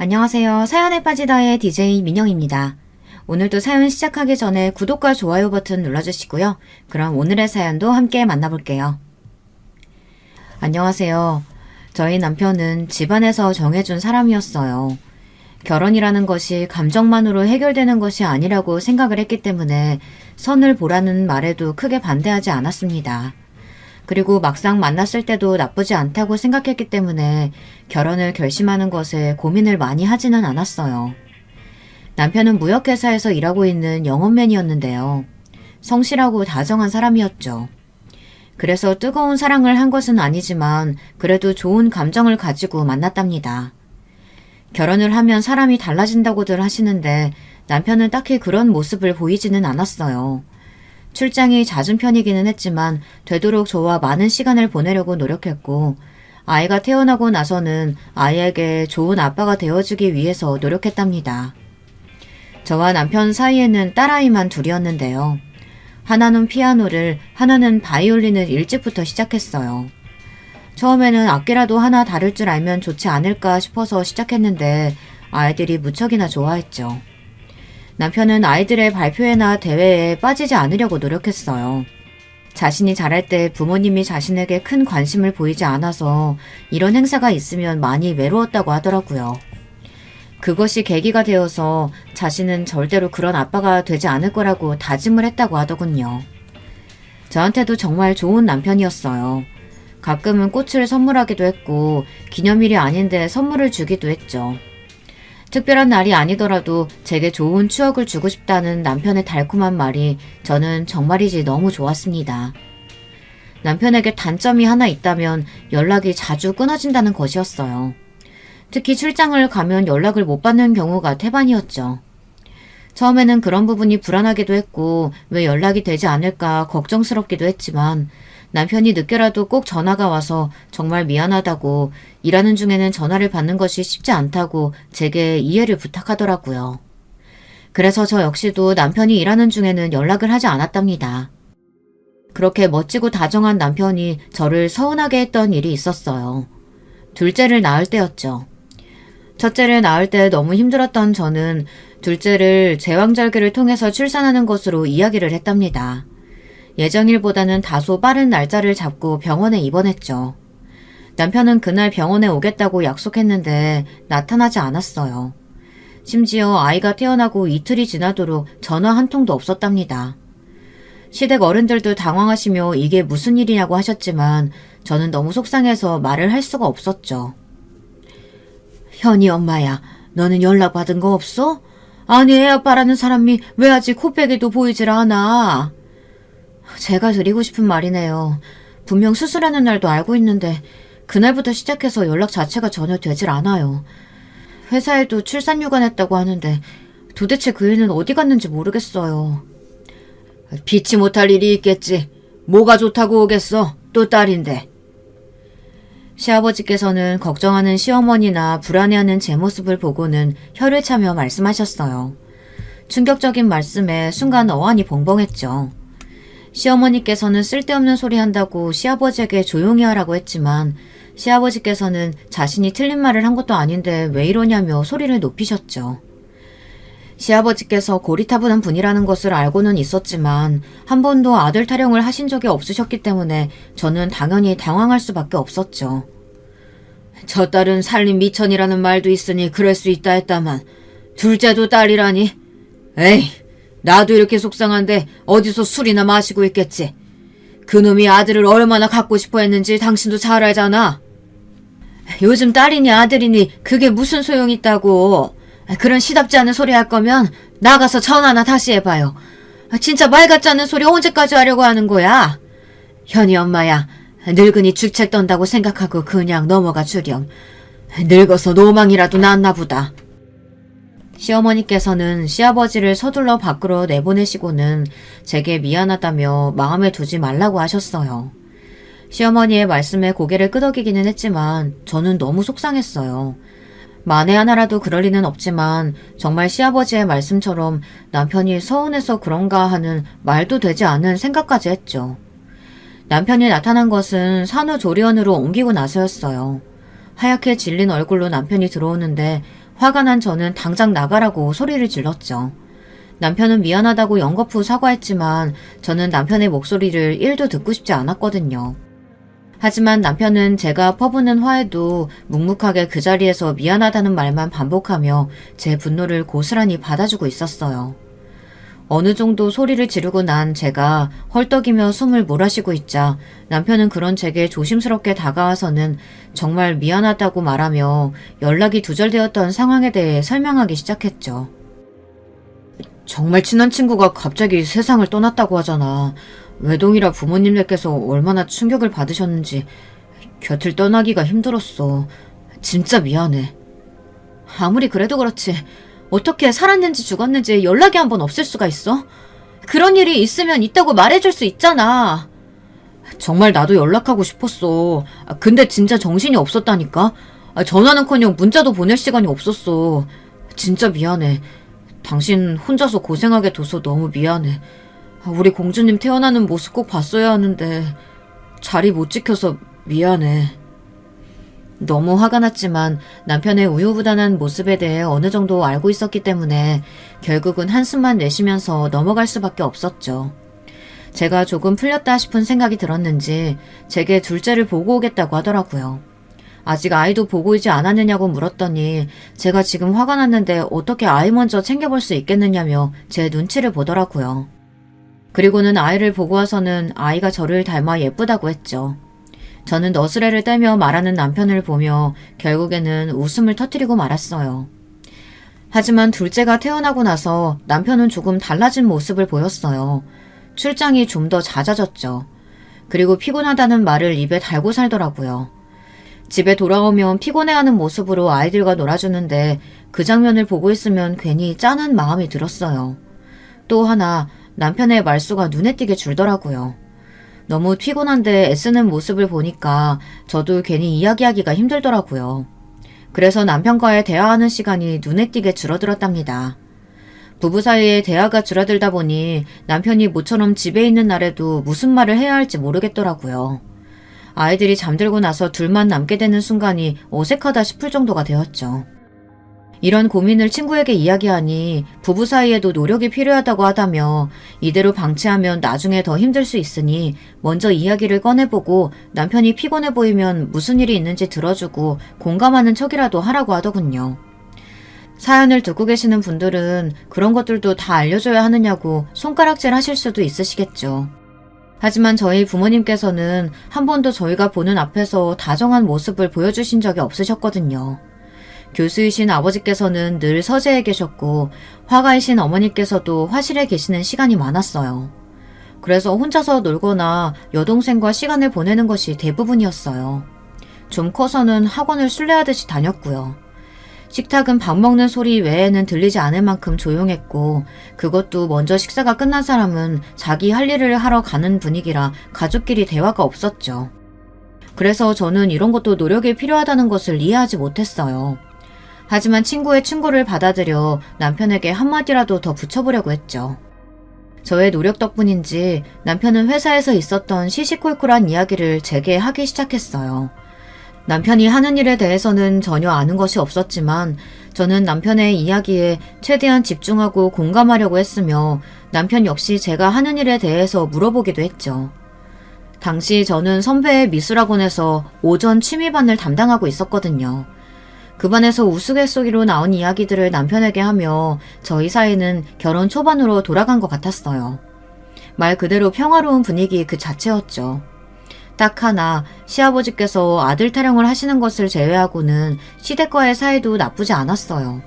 안녕하세요. 사연에 빠지다의 DJ 민영입니다. 오늘도 사연 시작하기 전에 구독과 좋아요 버튼 눌러주시고요. 그럼 오늘의 사연도 함께 만나볼게요. 안녕하세요. 저희 남편은 집안에서 정해준 사람이었어요. 결혼이라는 것이 감정만으로 해결되는 것이 아니라고 생각을 했기 때문에 선을 보라는 말에도 크게 반대하지 않았습니다. 그리고 막상 만났을 때도 나쁘지 않다고 생각했기 때문에 결혼을 결심하는 것에 고민을 많이 하지는 않았어요. 남편은 무역회사에서 일하고 있는 영업맨이었는데요. 성실하고 다정한 사람이었죠. 그래서 뜨거운 사랑을 한 것은 아니지만 그래도 좋은 감정을 가지고 만났답니다. 결혼을 하면 사람이 달라진다고들 하시는데 남편은 딱히 그런 모습을 보이지는 않았어요. 출장이 잦은 편이기는 했지만 되도록 저와 많은 시간을 보내려고 노력했고 아이가 태어나고 나서는 아이에게 좋은 아빠가 되어주기 위해서 노력했답니다. 저와 남편 사이에는 딸아이만 둘이었는데요. 하나는 피아노를, 하나는 바이올린을 일찍부터 시작했어요. 처음에는 악기라도 하나 다룰 줄 알면 좋지 않을까 싶어서 시작했는데 아이들이 무척이나 좋아했죠. 남편은 아이들의 발표회나 대회에 빠지지 않으려고 노력했어요. 자신이 잘할 때 부모님이 자신에게 큰 관심을 보이지 않아서 이런 행사가 있으면 많이 외로웠다고 하더라고요. 그것이 계기가 되어서 자신은 절대로 그런 아빠가 되지 않을 거라고 다짐을 했다고 하더군요. 저한테도 정말 좋은 남편이었어요. 가끔은 꽃을 선물하기도 했고 기념일이 아닌데 선물을 주기도 했죠. 특별한 날이 아니더라도 제게 좋은 추억을 주고 싶다는 남편의 달콤한 말이 저는 정말이지 너무 좋았습니다. 남편에게 단점이 하나 있다면 연락이 자주 끊어진다는 것이었어요. 특히 출장을 가면 연락을 못 받는 경우가 태반이었죠. 처음에는 그런 부분이 불안하기도 했고 왜 연락이 되지 않을까 걱정스럽기도 했지만 남편이 늦게라도 꼭 전화가 와서 정말 미안하다고 일하는 중에는 전화를 받는 것이 쉽지 않다고 제게 이해를 부탁하더라고요. 그래서 저 역시도 남편이 일하는 중에는 연락을 하지 않았답니다. 그렇게 멋지고 다정한 남편이 저를 서운하게 했던 일이 있었어요. 둘째를 낳을 때였죠. 첫째를 낳을 때 너무 힘들었던 저는 둘째를 제왕절개를 통해서 출산하는 것으로 이야기를 했답니다. 예정일보다는 다소 빠른 날짜를 잡고 병원에 입원했죠. 남편은 그날 병원에 오겠다고 약속했는데 나타나지 않았어요. 심지어 아이가 태어나고 이틀이 지나도록 전화 한 통도 없었답니다. 시댁 어른들도 당황하시며 이게 무슨 일이냐고 하셨지만 저는 너무 속상해서 말을 할 수가 없었죠. 현이 엄마야, 너는 연락받은 거 없어? 아니 애 아빠라는 사람이 왜 아직 코빼기도 보이질 않아? 제가 드리고 싶은 말이네요. 분명 수술하는 날도 알고 있는데 그날부터 시작해서 연락 자체가 전혀 되질 않아요. 회사에도 출산 휴관했다고 하는데 도대체 그 애는 어디 갔는지 모르겠어요. 피치 못할 일이 있겠지. 뭐가 좋다고 오겠어. 또 딸인데. 시아버지께서는 걱정하는 시어머니나 불안해하는 제 모습을 보고는 혀를 차며 말씀하셨어요. 충격적인 말씀에 순간 어안이 벙벙했죠. 시어머니께서는 쓸데없는 소리 한다고 시아버지에게 조용히 하라고 했지만 시아버지께서는 자신이 틀린 말을 한 것도 아닌데 왜 이러냐며 소리를 높이셨죠. 시아버지께서 고리타분한 분이라는 것을 알고는 있었지만 한 번도 아들 타령을 하신 적이 없으셨기 때문에 저는 당연히 당황할 수밖에 없었죠. 저 딸은 살림 미천이라는 말도 있으니 그럴 수 있다 했다만 둘째도 딸이라니? 에이, 나도 이렇게 속상한데 어디서 술이나 마시고 있겠지. 그놈이 아들을 얼마나 갖고 싶어 했는지 당신도 잘 알잖아. 요즘 딸이니 아들이니 그게 무슨 소용이 있다고. 그런 시답지 않은 소리 할 거면 나가서 전화나 다시 해봐요. 진짜 말 같지 않은 소리 언제까지 하려고 하는 거야? 현이 엄마야, 늙은이 죽책 떤다고 생각하고 그냥 넘어가 주렴. 늙어서 노망이라도 났나 보다. 시어머니께서는 시아버지를 서둘러 밖으로 내보내시고는 제게 미안하다며 마음에 두지 말라고 하셨어요. 시어머니의 말씀에 고개를 끄덕이기는 했지만 저는 너무 속상했어요. 만에 하나라도 그럴 리는 없지만 정말 시아버지의 말씀처럼 남편이 서운해서 그런가 하는 말도 되지 않은 생각까지 했죠. 남편이 나타난 것은 산후조리원으로 옮기고 나서였어요. 하얗게 질린 얼굴로 남편이 들어오는데 화가 난 저는 당장 나가라고 소리를 질렀죠. 남편은 미안하다고 연거푸 사과했지만 저는 남편의 목소리를 1도 듣고 싶지 않았거든요. 하지만 남편은 제가 퍼부는 화에도 묵묵하게 그 자리에서 미안하다는 말만 반복하며 제 분노를 고스란히 받아주고 있었어요. 어느 정도 소리를 지르고 난 제가 헐떡이며 숨을 몰아쉬고 있자 남편은 그런 제게 조심스럽게 다가와서는 정말 미안하다고 말하며 연락이 두절되었던 상황에 대해 설명하기 시작했죠. 정말 친한 친구가 갑자기 세상을 떠났다고 하잖아. 외동이라 부모님들께서 얼마나 충격을 받으셨는지 곁을 떠나기가 힘들었어. 진짜 미안해. 아무리 그래도 그렇지. 어떻게 살았는지 죽었는지 연락이 한 번 없을 수가 있어? 그런 일이 있으면 있다고 말해줄 수 있잖아. 정말 나도 연락하고 싶었어. 근데 진짜 정신이 없었다니까? 전화는커녕 문자도 보낼 시간이 없었어. 진짜 미안해. 당신 혼자서 고생하게 둬서 너무 미안해. 우리 공주님 태어나는 모습 꼭 봤어야 하는데 자리 못 지켜서 미안해. 너무 화가 났지만 남편의 우유부단한 모습에 대해 어느 정도 알고 있었기 때문에 결국은 한숨만 내쉬면서 넘어갈 수밖에 없었죠. 제가 조금 풀렸다 싶은 생각이 들었는지 제게 둘째를 보고 오겠다고 하더라고요. 아직 아이도 보고 오지 않았느냐고 물었더니 제가 지금 화가 났는데 어떻게 아이 먼저 챙겨볼 수 있겠느냐며 제 눈치를 보더라고요. 그리고는 아이를 보고 와서는 아이가 저를 닮아 예쁘다고 했죠. 저는 너스레를 떼며 말하는 남편을 보며 결국에는 웃음을 터뜨리고 말았어요. 하지만 둘째가 태어나고 나서 남편은 조금 달라진 모습을 보였어요. 출장이 좀 더 잦아졌죠. 그리고 피곤하다는 말을 입에 달고 살더라고요. 집에 돌아오면 피곤해하는 모습으로 아이들과 놀아주는데 그 장면을 보고 있으면 괜히 짠한 마음이 들었어요. 또 하나 남편의 말수가 눈에 띄게 줄더라고요. 너무 피곤한데 애쓰는 모습을 보니까 저도 괜히 이야기하기가 힘들더라고요. 그래서 남편과의 대화하는 시간이 눈에 띄게 줄어들었답니다. 부부 사이에 대화가 줄어들다 보니 남편이 모처럼 집에 있는 날에도 무슨 말을 해야 할지 모르겠더라고요. 아이들이 잠들고 나서 둘만 남게 되는 순간이 어색하다 싶을 정도가 되었죠. 이런 고민을 친구에게 이야기하니 부부 사이에도 노력이 필요하다고 하다며 이대로 방치하면 나중에 더 힘들 수 있으니 먼저 이야기를 꺼내보고 남편이 피곤해 보이면 무슨 일이 있는지 들어주고 공감하는 척이라도 하라고 하더군요. 사연을 듣고 계시는 분들은 그런 것들도 다 알려줘야 하느냐고 손가락질 하실 수도 있으시겠죠. 하지만 저희 부모님께서는 한 번도 저희가 보는 앞에서 다정한 모습을 보여주신 적이 없으셨거든요. 교수이신 아버지께서는 늘 서재에 계셨고 화가이신 어머니께서도 화실에 계시는 시간이 많았어요. 그래서 혼자서 놀거나 여동생과 시간을 보내는 것이 대부분이었어요. 좀 커서는 학원을 순례하듯이 다녔고요. 식탁은 밥 먹는 소리 외에는 들리지 않을 만큼 조용했고 그것도 먼저 식사가 끝난 사람은 자기 할 일을 하러 가는 분위기라 가족끼리 대화가 없었죠. 그래서 저는 이런 것도 노력이 필요하다는 것을 이해하지 못했어요. 하지만 친구의 충고를 받아들여 남편에게 한마디라도 더 붙여보려고 했죠. 저의 노력 덕분인지 남편은 회사에서 있었던 시시콜콜한 이야기를 제게 하기 시작했어요. 남편이 하는 일에 대해서는 전혀 아는 것이 없었지만 저는 남편의 이야기에 최대한 집중하고 공감하려고 했으며 남편 역시 제가 하는 일에 대해서 물어보기도 했죠. 당시 저는 선배의 미술학원에서 오전 취미반을 담당하고 있었거든요. 그 반에서 우스갯소리로 나온 이야기들을 남편에게 하며 저희 사이는 결혼 초반으로 돌아간 것 같았어요. 말 그대로 평화로운 분위기 그 자체였죠. 딱 하나 시아버지께서 아들 타령을 하시는 것을 제외하고는 시댁과의 사이도 나쁘지 않았어요.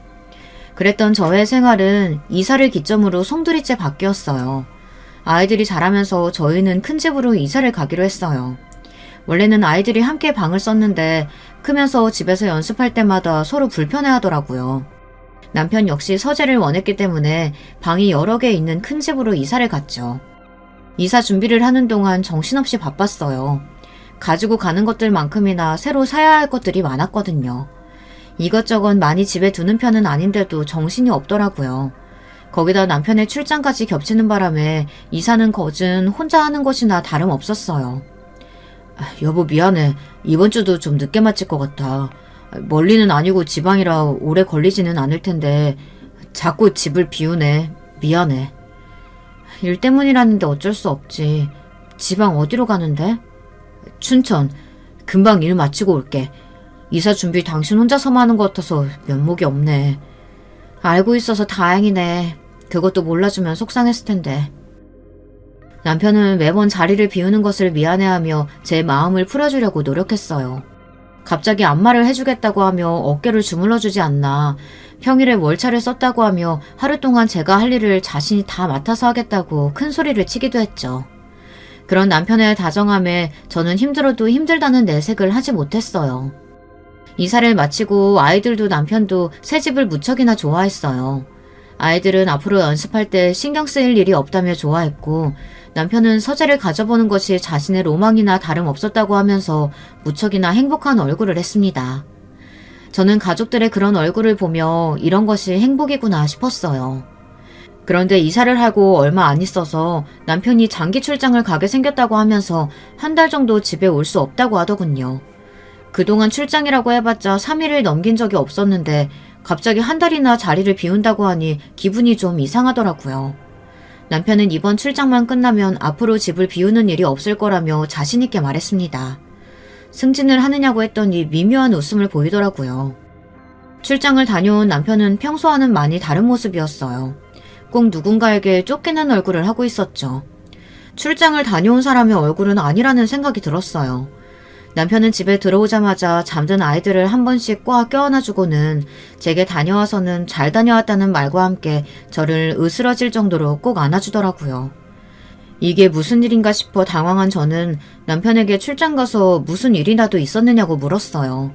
그랬던 저의 생활은 이사를 기점으로 송두리째 바뀌었어요. 아이들이 자라면서 저희는 큰 집으로 이사를 가기로 했어요. 원래는 아이들이 함께 방을 썼는데 크면서 집에서 연습할 때마다 서로 불편해하더라고요. 남편 역시 서재를 원했기 때문에 방이 여러 개 있는 큰 집으로 이사를 갔죠. 이사 준비를 하는 동안 정신없이 바빴어요. 가지고 가는 것들만큼이나 새로 사야 할 것들이 많았거든요. 이것저것 많이 집에 두는 편은 아닌데도 정신이 없더라고요. 거기다 남편의 출장까지 겹치는 바람에 이사는 거진 혼자 하는 것이나 다름없었어요. 여보 미안해. 이번 주도 좀 늦게 마칠 것 같아. 멀리는 아니고 지방이라 오래 걸리지는 않을 텐데 자꾸 집을 비우네. 미안해. 일 때문이라는데 어쩔 수 없지. 지방 어디로 가는데? 춘천. 금방 일 마치고 올게. 이사 준비 당신 혼자서만 하는 것 같아서 면목이 없네. 알고 있어서 다행이네. 그것도 몰라주면 속상했을 텐데. 남편은 매번 자리를 비우는 것을 미안해하며 제 마음을 풀어주려고 노력했어요. 갑자기 안마를 해주겠다고 하며 어깨를 주물러주지 않나, 평일에 월차를 썼다고 하며 하루 동안 제가 할 일을 자신이 다 맡아서 하겠다고 큰 소리를 치기도 했죠. 그런 남편의 다정함에 저는 힘들어도 힘들다는 내색을 하지 못했어요. 이사를 마치고 아이들도 남편도 새 집을 무척이나 좋아했어요. 아이들은 앞으로 연습할 때 신경 쓰일 일이 없다며 좋아했고, 남편은 서재를 가져보는 것이 자신의 로망이나 다름없었다고 하면서 무척이나 행복한 얼굴을 했습니다. 저는 가족들의 그런 얼굴을 보며 이런 것이 행복이구나 싶었어요. 그런데 이사를 하고 얼마 안 있어서 남편이 장기 출장을 가게 생겼다고 하면서 한 달 정도 집에 올 수 없다고 하더군요. 그동안 출장이라고 해봤자 3일을 넘긴 적이 없었는데 갑자기 한 달이나 자리를 비운다고 하니 기분이 좀 이상하더라고요. 남편은 이번 출장만 끝나면 앞으로 집을 비우는 일이 없을 거라며 자신있게 말했습니다. 승진을 하느냐고 했더니 미묘한 웃음을 보이더라고요. 출장을 다녀온 남편은 평소와는 많이 다른 모습이었어요. 꼭 누군가에게 쫓기는 얼굴을 하고 있었죠. 출장을 다녀온 사람의 얼굴은 아니라는 생각이 들었어요. 남편은 집에 들어오자마자 잠든 아이들을 한 번씩 꽉 껴안아주고는 제게 다녀와서는 잘 다녀왔다는 말과 함께 저를 으스러질 정도로 꼭 안아주더라고요. 이게 무슨 일인가 싶어 당황한 저는 남편에게 출장 가서 무슨 일이라도 있었느냐고 물었어요.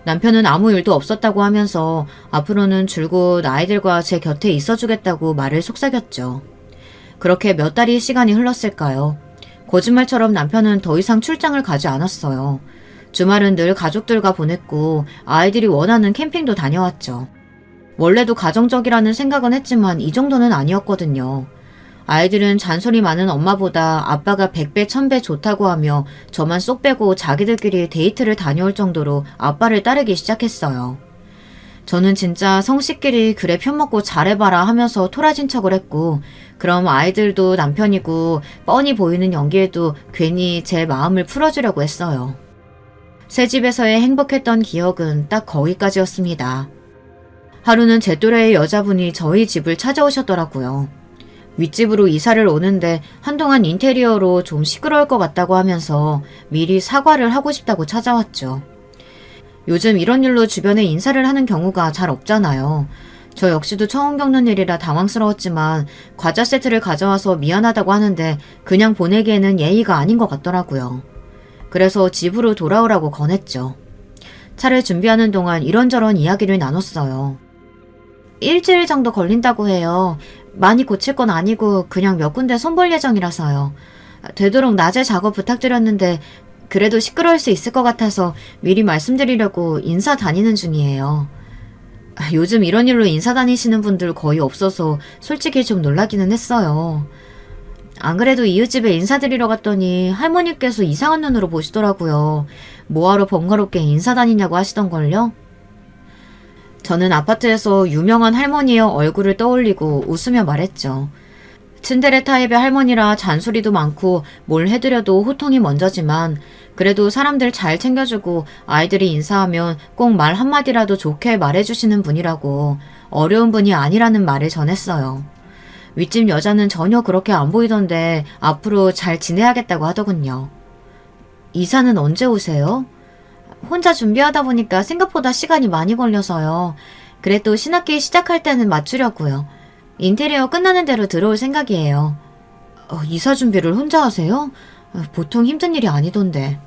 남편은 아무 일도 없었다고 하면서 앞으로는 줄곧 아이들과 제 곁에 있어주겠다고 말을 속삭였죠. 그렇게 몇 달이 시간이 흘렀을까요? 거짓말처럼 남편은 더 이상 출장을 가지 않았어요. 주말은 늘 가족들과 보냈고 아이들이 원하는 캠핑도 다녀왔죠. 원래도 가정적이라는 생각은 했지만 이 정도는 아니었거든요. 아이들은 잔소리 많은 엄마보다 아빠가 100배 1000배 좋다고 하며 저만 쏙 빼고 자기들끼리 데이트를 다녀올 정도로 아빠를 따르기 시작했어요. 저는 진짜 성씨끼리 그래 편먹고 잘해봐라 하면서 토라진 척을 했고, 그럼 아이들도 남편이고 뻔히 보이는 연기에도 괜히 제 마음을 풀어주려고 했어요. 새 집에서의 행복했던 기억은 딱 거기까지였습니다. 하루는 제 또래의 여자분이 저희 집을 찾아오셨더라고요. 윗집으로 이사를 오는데 한동안 인테리어로 좀 시끄러울 것 같다고 하면서 미리 사과를 하고 싶다고 찾아왔죠. 요즘 이런 일로 주변에 인사를 하는 경우가 잘 없잖아요. 저 역시도 처음 겪는 일이라 당황스러웠지만 과자 세트를 가져와서 미안하다고 하는데 그냥 보내기에는 예의가 아닌 것 같더라고요. 그래서 집으로 돌아오라고 권했죠. 차를 준비하는 동안 이런저런 이야기를 나눴어요. 일주일 정도 걸린다고 해요. 많이 고칠 건 아니고 그냥 몇 군데 손볼 예정이라서요. 되도록 낮에 작업 부탁드렸는데 그래도 시끄러울 수 있을 것 같아서 미리 말씀드리려고 인사 다니는 중이에요. 요즘 이런 일로 인사 다니시는 분들 거의 없어서 솔직히 좀 놀라기는 했어요. 안 그래도 이웃집에 인사드리러 갔더니 할머니께서 이상한 눈으로 보시더라고요. 뭐하러 번거롭게 인사 다니냐고 하시던걸요? 저는 아파트에서 유명한 할머니의 얼굴을 떠올리고 웃으며 말했죠. 츤데레 타입의 할머니라 잔소리도 많고 뭘 해드려도 호통이 먼저지만 그래도 사람들 잘 챙겨주고 아이들이 인사하면 꼭 말 한마디라도 좋게 말해주시는 분이라고, 어려운 분이 아니라는 말을 전했어요. 윗집 여자는 전혀 그렇게 안 보이던데 앞으로 잘 지내야겠다고 하더군요. 이사는 언제 오세요? 혼자 준비하다 보니까 생각보다 시간이 많이 걸려서요. 그래도 신학기 시작할 때는 맞추려고요. 인테리어 끝나는 대로 들어올 생각이에요. 이사 준비를 혼자 하세요? 보통 힘든 일이 아니던데.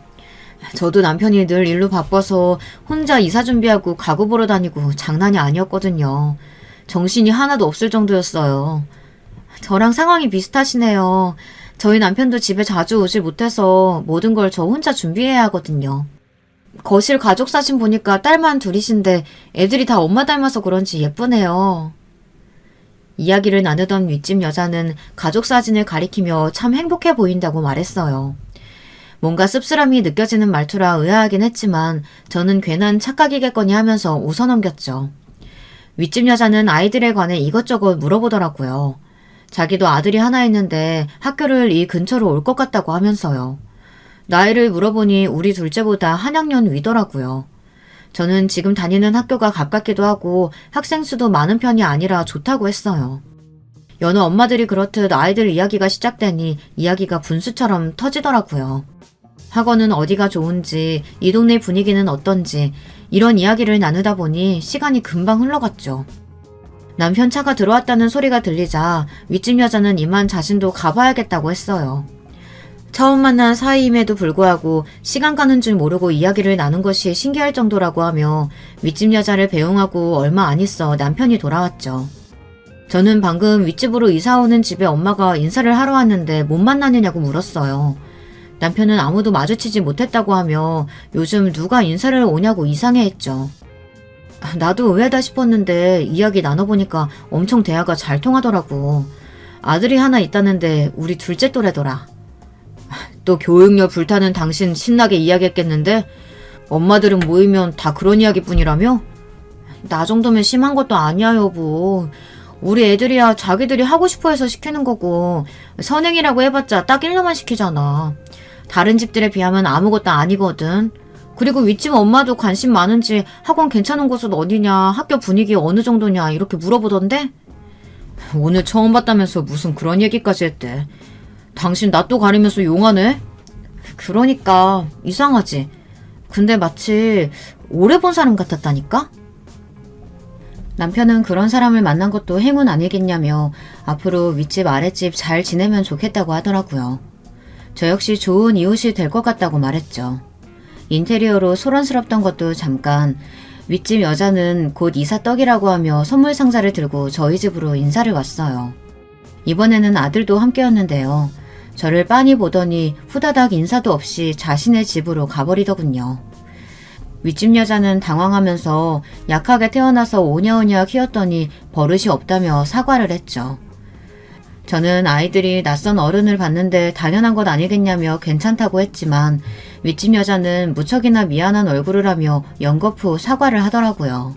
저도 남편이 늘 일로 바빠서 혼자 이사 준비하고 가구 보러 다니고 장난이 아니었거든요. 정신이 하나도 없을 정도였어요. 저랑 상황이 비슷하시네요. 저희 남편도 집에 자주 오질 못해서 모든 걸 저 혼자 준비해야 하거든요. 거실 가족 사진 보니까 딸만 둘이신데 애들이 다 엄마 닮아서 그런지 예쁘네요. 이야기를 나누던 윗집 여자는 가족 사진을 가리키며 참 행복해 보인다고 말했어요. 뭔가 씁쓸함이 느껴지는 말투라 의아하긴 했지만 저는 괜한 착각이겠거니 하면서 웃어넘겼죠. 윗집 여자는 아이들에 관해 이것저것 물어보더라고요. 자기도 아들이 하나 있는데 학교를 이 근처로 올 것 같다고 하면서요. 나이를 물어보니 우리 둘째보다 한 학년 위더라고요. 저는 지금 다니는 학교가 가깝기도 하고 학생 수도 많은 편이 아니라 좋다고 했어요. 여느 엄마들이 그렇듯 아이들 이야기가 시작되니 이야기가 분수처럼 터지더라고요. 학원은 어디가 좋은지, 이 동네 분위기는 어떤지 이런 이야기를 나누다 보니 시간이 금방 흘러갔죠. 남편 차가 들어왔다는 소리가 들리자 윗집 여자는 이만 자신도 가봐야겠다고 했어요. 처음 만난 사이임에도 불구하고 시간 가는 줄 모르고 이야기를 나눈 것이 신기할 정도라고 하며 윗집 여자를 배웅하고 얼마 안 있어 남편이 돌아왔죠. 저는 방금 윗집으로 이사 오는 집에 엄마가 인사를 하러 왔는데 못 만나느냐고 물었어요. 남편은 아무도 마주치지 못했다고 하며 요즘 누가 인사를 오냐고 이상해했죠. 나도 의외다 싶었는데 이야기 나눠보니까 엄청 대화가 잘 통하더라고. 아들이 하나 있다는데 우리 둘째 또래더라. 또 교육열 불타는 당신 신나게 이야기했겠는데 엄마들은 모이면 다 그런 이야기뿐이라며? 나 정도면 심한 것도 아니야 여보. 우리 애들이야 자기들이 하고 싶어해서 시키는 거고 선행이라고 해봤자 딱 1년만 시키잖아. 다른 집들에 비하면 아무것도 아니거든. 그리고 윗집 엄마도 관심 많은지 학원 괜찮은 곳은 어디냐, 학교 분위기 어느 정도냐 이렇게 물어보던데? 오늘 처음 봤다면서 무슨 그런 얘기까지 했대. 당신 나 또 가리면서 용하네? 그러니까 이상하지. 근데 마치 오래 본 사람 같았다니까? 남편은 그런 사람을 만난 것도 행운 아니겠냐며 앞으로 윗집 아랫집 잘 지내면 좋겠다고 하더라고요. 저 역시 좋은 이웃이 될 것 같다고 말했죠. 인테리어로 소란스럽던 것도 잠깐, 윗집 여자는 곧 이사 떡이라고 하며 선물 상자를 들고 저희 집으로 인사를 왔어요. 이번에는 아들도 함께였는데요. 저를 빤히 보더니 후다닥 인사도 없이 자신의 집으로 가버리더군요. 윗집 여자는 당황하면서 약하게 태어나서 오냐오냐 키웠더니 버릇이 없다며 사과를 했죠. 저는 아이들이 낯선 어른을 봤는데 당연한 것 아니겠냐며 괜찮다고 했지만 윗집 여자는 무척이나 미안한 얼굴을 하며 연거푸 사과를 하더라고요.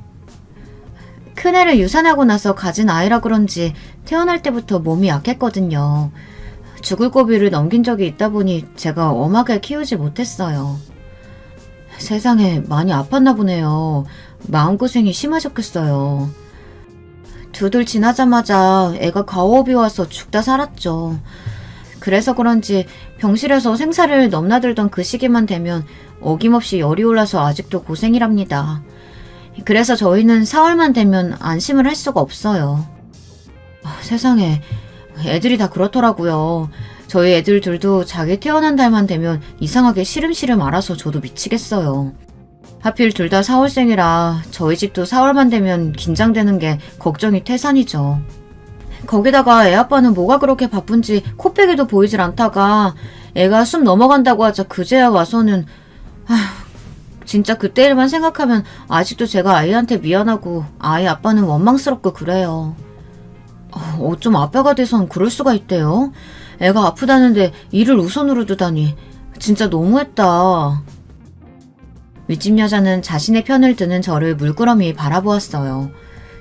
큰애를 유산하고 나서 가진 아이라 그런지 태어날 때부터 몸이 약했거든요. 죽을 고비를 넘긴 적이 있다 보니 제가 엄하게 키우지 못했어요. 세상에 많이 아팠나 보네요. 마음고생이 심하셨겠어요. 2들 지나자마자 애가 과호흡이 와서 죽다 살았죠. 그래서 그런지 병실에서 생사를 넘나들던 그 시기만 되면 어김없이 열이 올라서 아직도 고생이랍니다. 그래서 저희는 4월만 되면 안심을 할 수가 없어요. 세상에 애들이 다 그렇더라고요. 저희 애들 둘도 자기 태어난 달만 되면 이상하게 시름시름 앓아서 저도 미치겠어요. 하필 둘 다 4월생이라 저희 집도 4월만 되면 긴장되는 게 걱정이 태산이죠. 거기다가 애 아빠는 뭐가 그렇게 바쁜지 코빼기도 보이질 않다가 애가 숨 넘어간다고 하자 그제야 와서는 진짜 그때 일만 생각하면 아직도 제가 아이한테 미안하고 아이 아빠는 원망스럽고 그래요. 어쩜 아빠가 돼선 그럴 수가 있대요? 애가 아프다는데 일을 우선으로 두다니 진짜 너무했다. 윗집 여자는 자신의 편을 드는 저를 물끄러미 바라보았어요.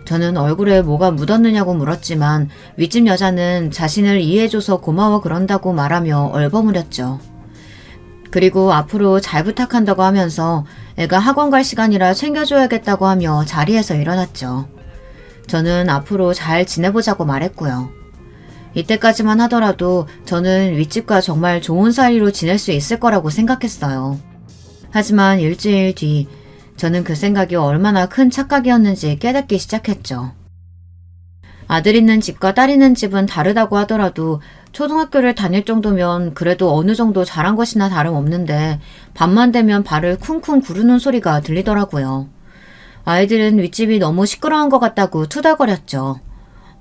저는 얼굴에 뭐가 묻었느냐고 물었지만 윗집 여자는 자신을 이해해줘서 고마워 그런다고 말하며 얼버무렸죠. 그리고 앞으로 잘 부탁한다고 하면서 애가 학원 갈 시간이라 챙겨줘야겠다고 하며 자리에서 일어났죠. 저는 앞으로 잘 지내보자고 말했고요. 이때까지만 하더라도 저는 윗집과 정말 좋은 사이로 지낼 수 있을 거라고 생각했어요. 하지만 일주일 뒤 저는 그 생각이 얼마나 큰 착각이었는지 깨닫기 시작했죠. 아들 있는 집과 딸 있는 집은 다르다고 하더라도 초등학교를 다닐 정도면 그래도 어느 정도 잘한 것이나 다름없는데 밤만 되면 발을 쿵쿵 구르는 소리가 들리더라고요. 아이들은 윗집이 너무 시끄러운 것 같다고 투덜거렸죠.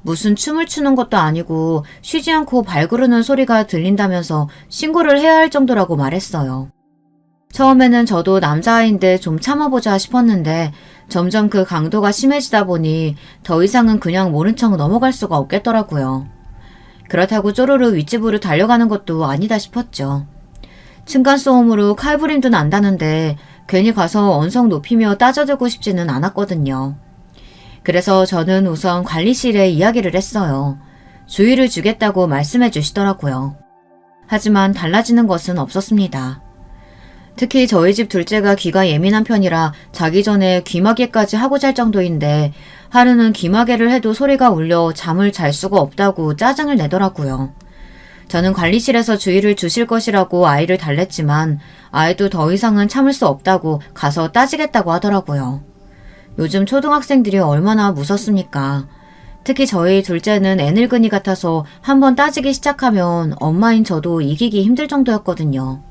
무슨 춤을 추는 것도 아니고 쉬지 않고 발 구르는 소리가 들린다면서 신고를 해야 할 정도라고 말했어요. 처음에는 저도 남자아이인데 좀 참아보자 싶었는데 점점 그 강도가 심해지다 보니 더 이상은 그냥 모른 척 넘어갈 수가 없겠더라고요. 그렇다고 쪼르르 윗집으로 달려가는 것도 아니다 싶었죠. 층간소음으로 칼부림도 난다는데 괜히 가서 언성 높이며 따져들고 싶지는 않았거든요. 그래서 저는 우선 관리실에 이야기를 했어요. 주의를 주겠다고 말씀해 주시더라고요. 하지만 달라지는 것은 없었습니다. 특히 저희 집 둘째가 귀가 예민한 편이라 자기 전에 귀마개까지 하고 잘 정도인데 하루는 귀마개를 해도 소리가 울려 잠을 잘 수가 없다고 짜증을 내더라고요. 저는 관리실에서 주의를 주실 것이라고 아이를 달랬지만 아이도 더 이상은 참을 수 없다고 가서 따지겠다고 하더라고요. 요즘 초등학생들이 얼마나 무섭습니까? 특히 저희 둘째는 애늙은이 같아서 한번 따지기 시작하면 엄마인 저도 이기기 힘들 정도였거든요.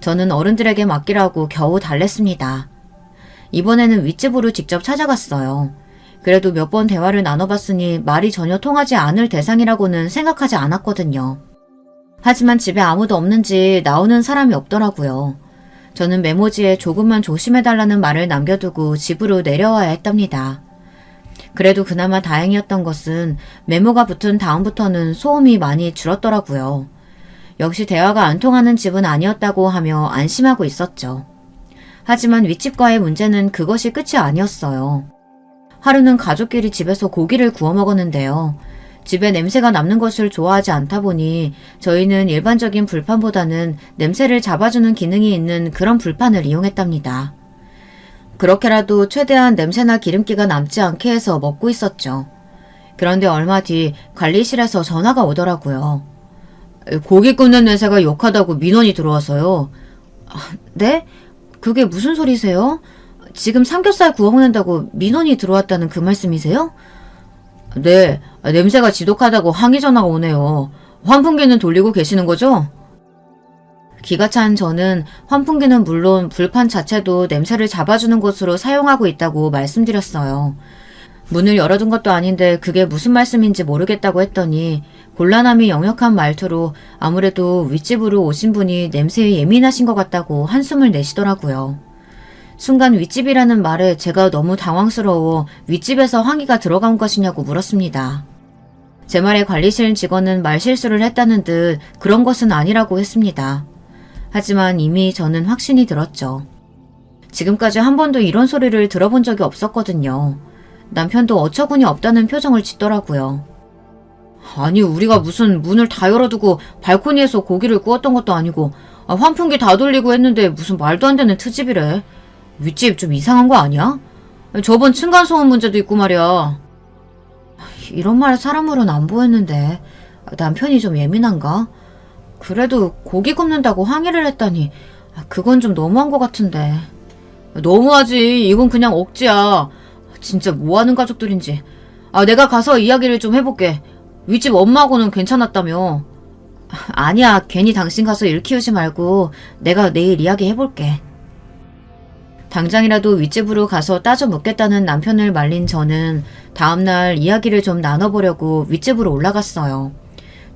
저는 어른들에게 맡기라고 겨우 달랬습니다. 이번에는 윗집으로 직접 찾아갔어요. 그래도 몇 번 대화를 나눠봤으니 말이 전혀 통하지 않을 대상이라고는 생각하지 않았거든요. 하지만 집에 아무도 없는지 나오는 사람이 없더라고요. 저는 메모지에 조금만 조심해달라는 말을 남겨두고 집으로 내려와야 했답니다. 그래도 그나마 다행이었던 것은 메모가 붙은 다음부터는 소음이 많이 줄었더라고요. 역시 대화가 안 통하는 집은 아니었다고 하며 안심하고 있었죠. 하지만 윗집과의 문제는 그것이 끝이 아니었어요. 하루는 가족끼리 집에서 고기를 구워 먹었는데요. 집에 냄새가 남는 것을 좋아하지 않다 보니 저희는 일반적인 불판보다는 냄새를 잡아주는 기능이 있는 그런 불판을 이용했답니다. 그렇게라도 최대한 냄새나 기름기가 남지 않게 해서 먹고 있었죠. 그런데 얼마 뒤 관리실에서 전화가 오더라고요. 고기 굽는 냄새가 역하다고 민원이 들어와서요. 네? 그게 무슨 소리세요? 지금 삼겹살 구워 먹는다고 민원이 들어왔다는 그 말씀이세요? 네, 냄새가 지독하다고 항의 전화가 오네요. 환풍기는 돌리고 계시는 거죠? 기가 찬 저는 환풍기는 물론 불판 자체도 냄새를 잡아주는 것으로 사용하고 있다고 말씀드렸어요. 문을 열어둔 것도 아닌데 그게 무슨 말씀인지 모르겠다고 했더니 곤란함이 역력한 말투로 아무래도 윗집으로 오신 분이 냄새에 예민하신 것 같다고 한숨을 내시더라고요. 순간 윗집이라는 말에 제가 너무 당황스러워 윗집에서 항의가 들어간 것이냐고 물었습니다. 제 말에 관리실 직원은 말실수를 했다는 듯 그런 것은 아니라고 했습니다. 하지만 이미 저는 확신이 들었죠. 지금까지 한 번도 이런 소리를 들어본 적이 없었거든요. 남편도 어처구니 없다는 표정을 짓더라고요. 아니 우리가 무슨 문을 다 열어두고 발코니에서 고기를 구웠던 것도 아니고 환풍기 다 돌리고 했는데 무슨 말도 안 되는 트집이래. 윗집 좀 이상한 거 아니야? 저번 층간소음 문제도 있고 말이야. 이런 말 사람으로는 안 보였는데 남편이 좀 예민한가? 그래도 고기 굽는다고 항의를 했다니 그건 좀 너무한 것 같은데. 너무하지. 이건 그냥 억지야. 진짜 뭐하는 가족들인지. 내가 가서 이야기를 좀 해볼게. 윗집 엄마하고는 괜찮았다며. 아니야. 괜히 당신 가서 일 키우지 말고 내가 내일 이야기해볼게. 당장이라도 윗집으로 가서 따져 묻겠다는 남편을 말린 저는 다음날 이야기를 좀 나눠보려고 윗집으로 올라갔어요.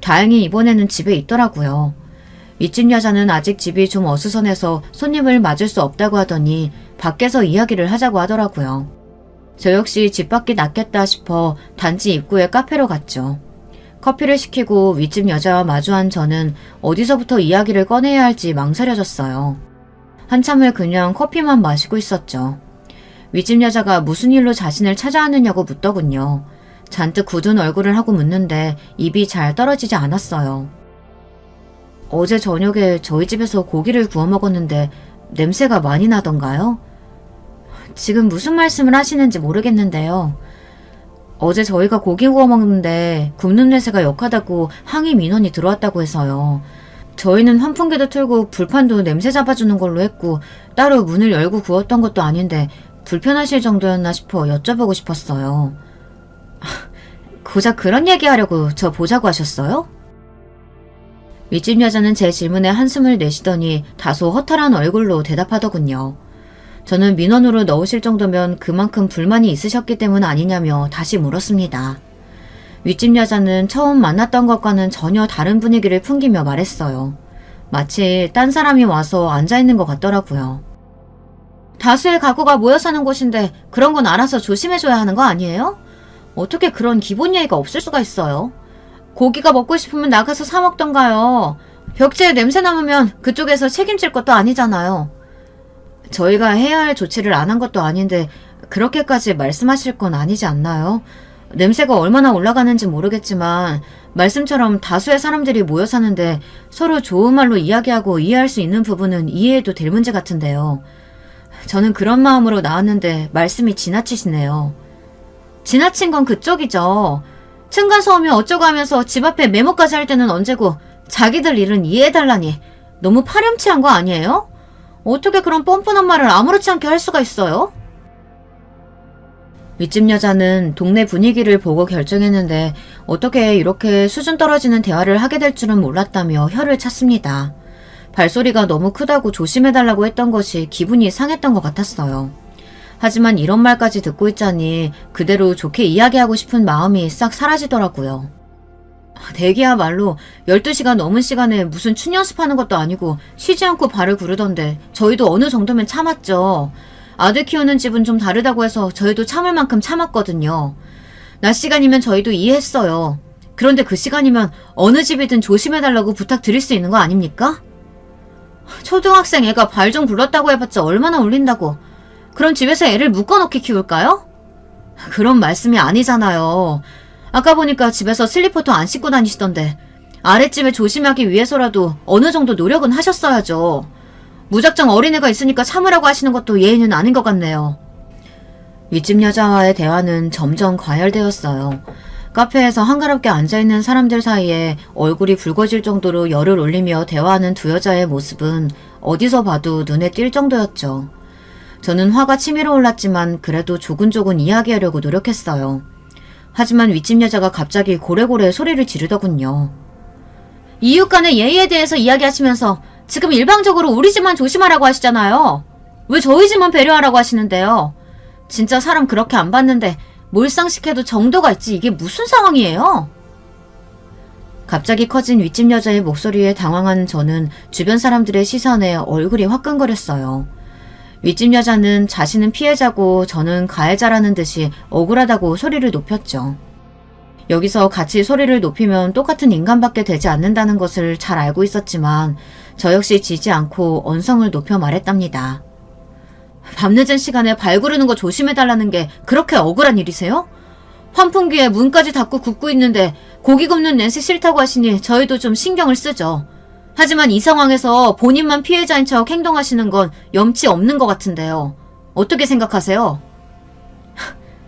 다행히 이번에는 집에 있더라고요. 윗집 여자는 아직 집이 좀 어수선해서 손님을 맞을 수 없다고 하더니 밖에서 이야기를 하자고 하더라고요. 저 역시 집 밖이 낫겠다 싶어 단지 입구에 카페로 갔죠. 커피를 시키고 윗집 여자와 마주한 저는 어디서부터 이야기를 꺼내야 할지 망설여졌어요. 한참을 그냥 커피만 마시고 있었죠. 윗집 여자가 무슨 일로 자신을 찾아왔느냐고 묻더군요. 잔뜩 굳은 얼굴을 하고 묻는데 입이 잘 떨어지지 않았어요. 어제 저녁에 저희 집에서 고기를 구워 먹었는데 냄새가 많이 나던가요? 지금 무슨 말씀을 하시는지 모르겠는데요. 어제 저희가 고기 구워 먹는데 굽는 냄새가 역하다고 항의 민원이 들어왔다고 해서요. 저희는 환풍기도 틀고 불판도 냄새 잡아주는 걸로 했고 따로 문을 열고 구웠던 것도 아닌데 불편하실 정도였나 싶어 여쭤보고 싶었어요. 고작 그런 얘기하려고 저 보자고 하셨어요? 윗집 여자는 제 질문에 한숨을 내쉬더니 다소 허탈한 얼굴로 대답하더군요. 저는 민원으로 넣으실 정도면 그만큼 불만이 있으셨기 때문 아니냐며 다시 물었습니다. 윗집 여자는 처음 만났던 것과는 전혀 다른 분위기를 풍기며 말했어요. 마치 딴 사람이 와서 앉아있는 것 같더라고요. 다수의 가구가 모여 사는 곳인데 그런 건 알아서 조심해줘야 하는 거 아니에요? 어떻게 그런 기본 예의가 없을 수가 있어요? 고기가 먹고 싶으면 나가서 사 먹던가요. 벽지에 냄새 남으면 그쪽에서 책임질 것도 아니잖아요. 저희가 해야 할 조치를 안 한 것도 아닌데 그렇게까지 말씀하실 건 아니지 않나요? 냄새가 얼마나 올라가는지 모르겠지만 말씀처럼 다수의 사람들이 모여 사는데 서로 좋은 말로 이야기하고 이해할 수 있는 부분은 이해해도 될 문제 같은데요. 저는 그런 마음으로 나왔는데 말씀이 지나치시네요. 지나친 건 그쪽이죠. 층간소음이 어쩌고 하면서 집 앞에 메모까지 할 때는 언제고 자기들 일은 이해해달라니 너무 파렴치한 거 아니에요? 어떻게 그런 뻔뻔한 말을 아무렇지 않게 할 수가 있어요? 윗집 여자는 동네 분위기를 보고 결정했는데 어떻게 이렇게 수준 떨어지는 대화를 하게 될 줄은 몰랐다며 혀를 찼습니다. 발소리가 너무 크다고 조심해달라고 했던 것이 기분이 상했던 것 같았어요. 하지만 이런 말까지 듣고 있자니 그대로 좋게 이야기하고 싶은 마음이 싹 사라지더라고요. 대기야말로 12시가 넘은 시간에 무슨 춤 연습하는 것도 아니고 쉬지 않고 발을 구르던데 저희도 어느 정도면 참았죠. 아들 키우는 집은 좀 다르다고 해서 저희도 참을 만큼 참았거든요. 낮 시간이면 저희도 이해했어요. 그런데 그 시간이면 어느 집이든 조심해달라고 부탁드릴 수 있는 거 아닙니까? 초등학생 애가 발 좀 굴렀다고 해봤자 얼마나 울린다고. 그럼 집에서 애를 묶어놓게 키울까요? 그런 말씀이 아니잖아요. 아까 보니까 집에서 슬리퍼도 안 신고 다니시던데 아랫집에 조심하기 위해서라도 어느 정도 노력은 하셨어야죠. 무작정 어린애가 있으니까 참으라고 하시는 것도 예의는 아닌 것 같네요. 윗집 여자와의 대화는 점점 과열되었어요. 카페에서 한가롭게 앉아있는 사람들 사이에 얼굴이 붉어질 정도로 열을 올리며 대화하는 두 여자의 모습은 어디서 봐도 눈에 띌 정도였죠. 저는 화가 치밀어 올랐지만 그래도 조근조근 이야기하려고 노력했어요. 하지만 윗집 여자가 갑자기 고래고래 소리를 지르더군요. 이웃 간의 예의에 대해서 이야기하시면서 지금 일방적으로 우리 집만 조심하라고 하시잖아요. 왜 저희 집만 배려하라고 하시는데요? 진짜 사람 그렇게 안 봤는데 몰상식해도 정도가 있지 이게 무슨 상황이에요? 갑자기 커진 윗집 여자의 목소리에 당황한 저는 주변 사람들의 시선에 얼굴이 화끈거렸어요. 윗집 여자는 자신은 피해자고 저는 가해자라는 듯이 억울하다고 소리를 높였죠. 여기서 같이 소리를 높이면 똑같은 인간밖에 되지 않는다는 것을 잘 알고 있었지만 저 역시 지지 않고 언성을 높여 말했답니다. 밤늦은 시간에 발 구르는 거 조심해달라는 게 그렇게 억울한 일이세요? 환풍기에 문까지 닫고 굽고 있는데 고기 굽는 냄새 싫다고 하시니 저희도 좀 신경을 쓰죠. 하지만 이 상황에서 본인만 피해자인 척 행동하시는 건 염치 없는 것 같은데요. 어떻게 생각하세요?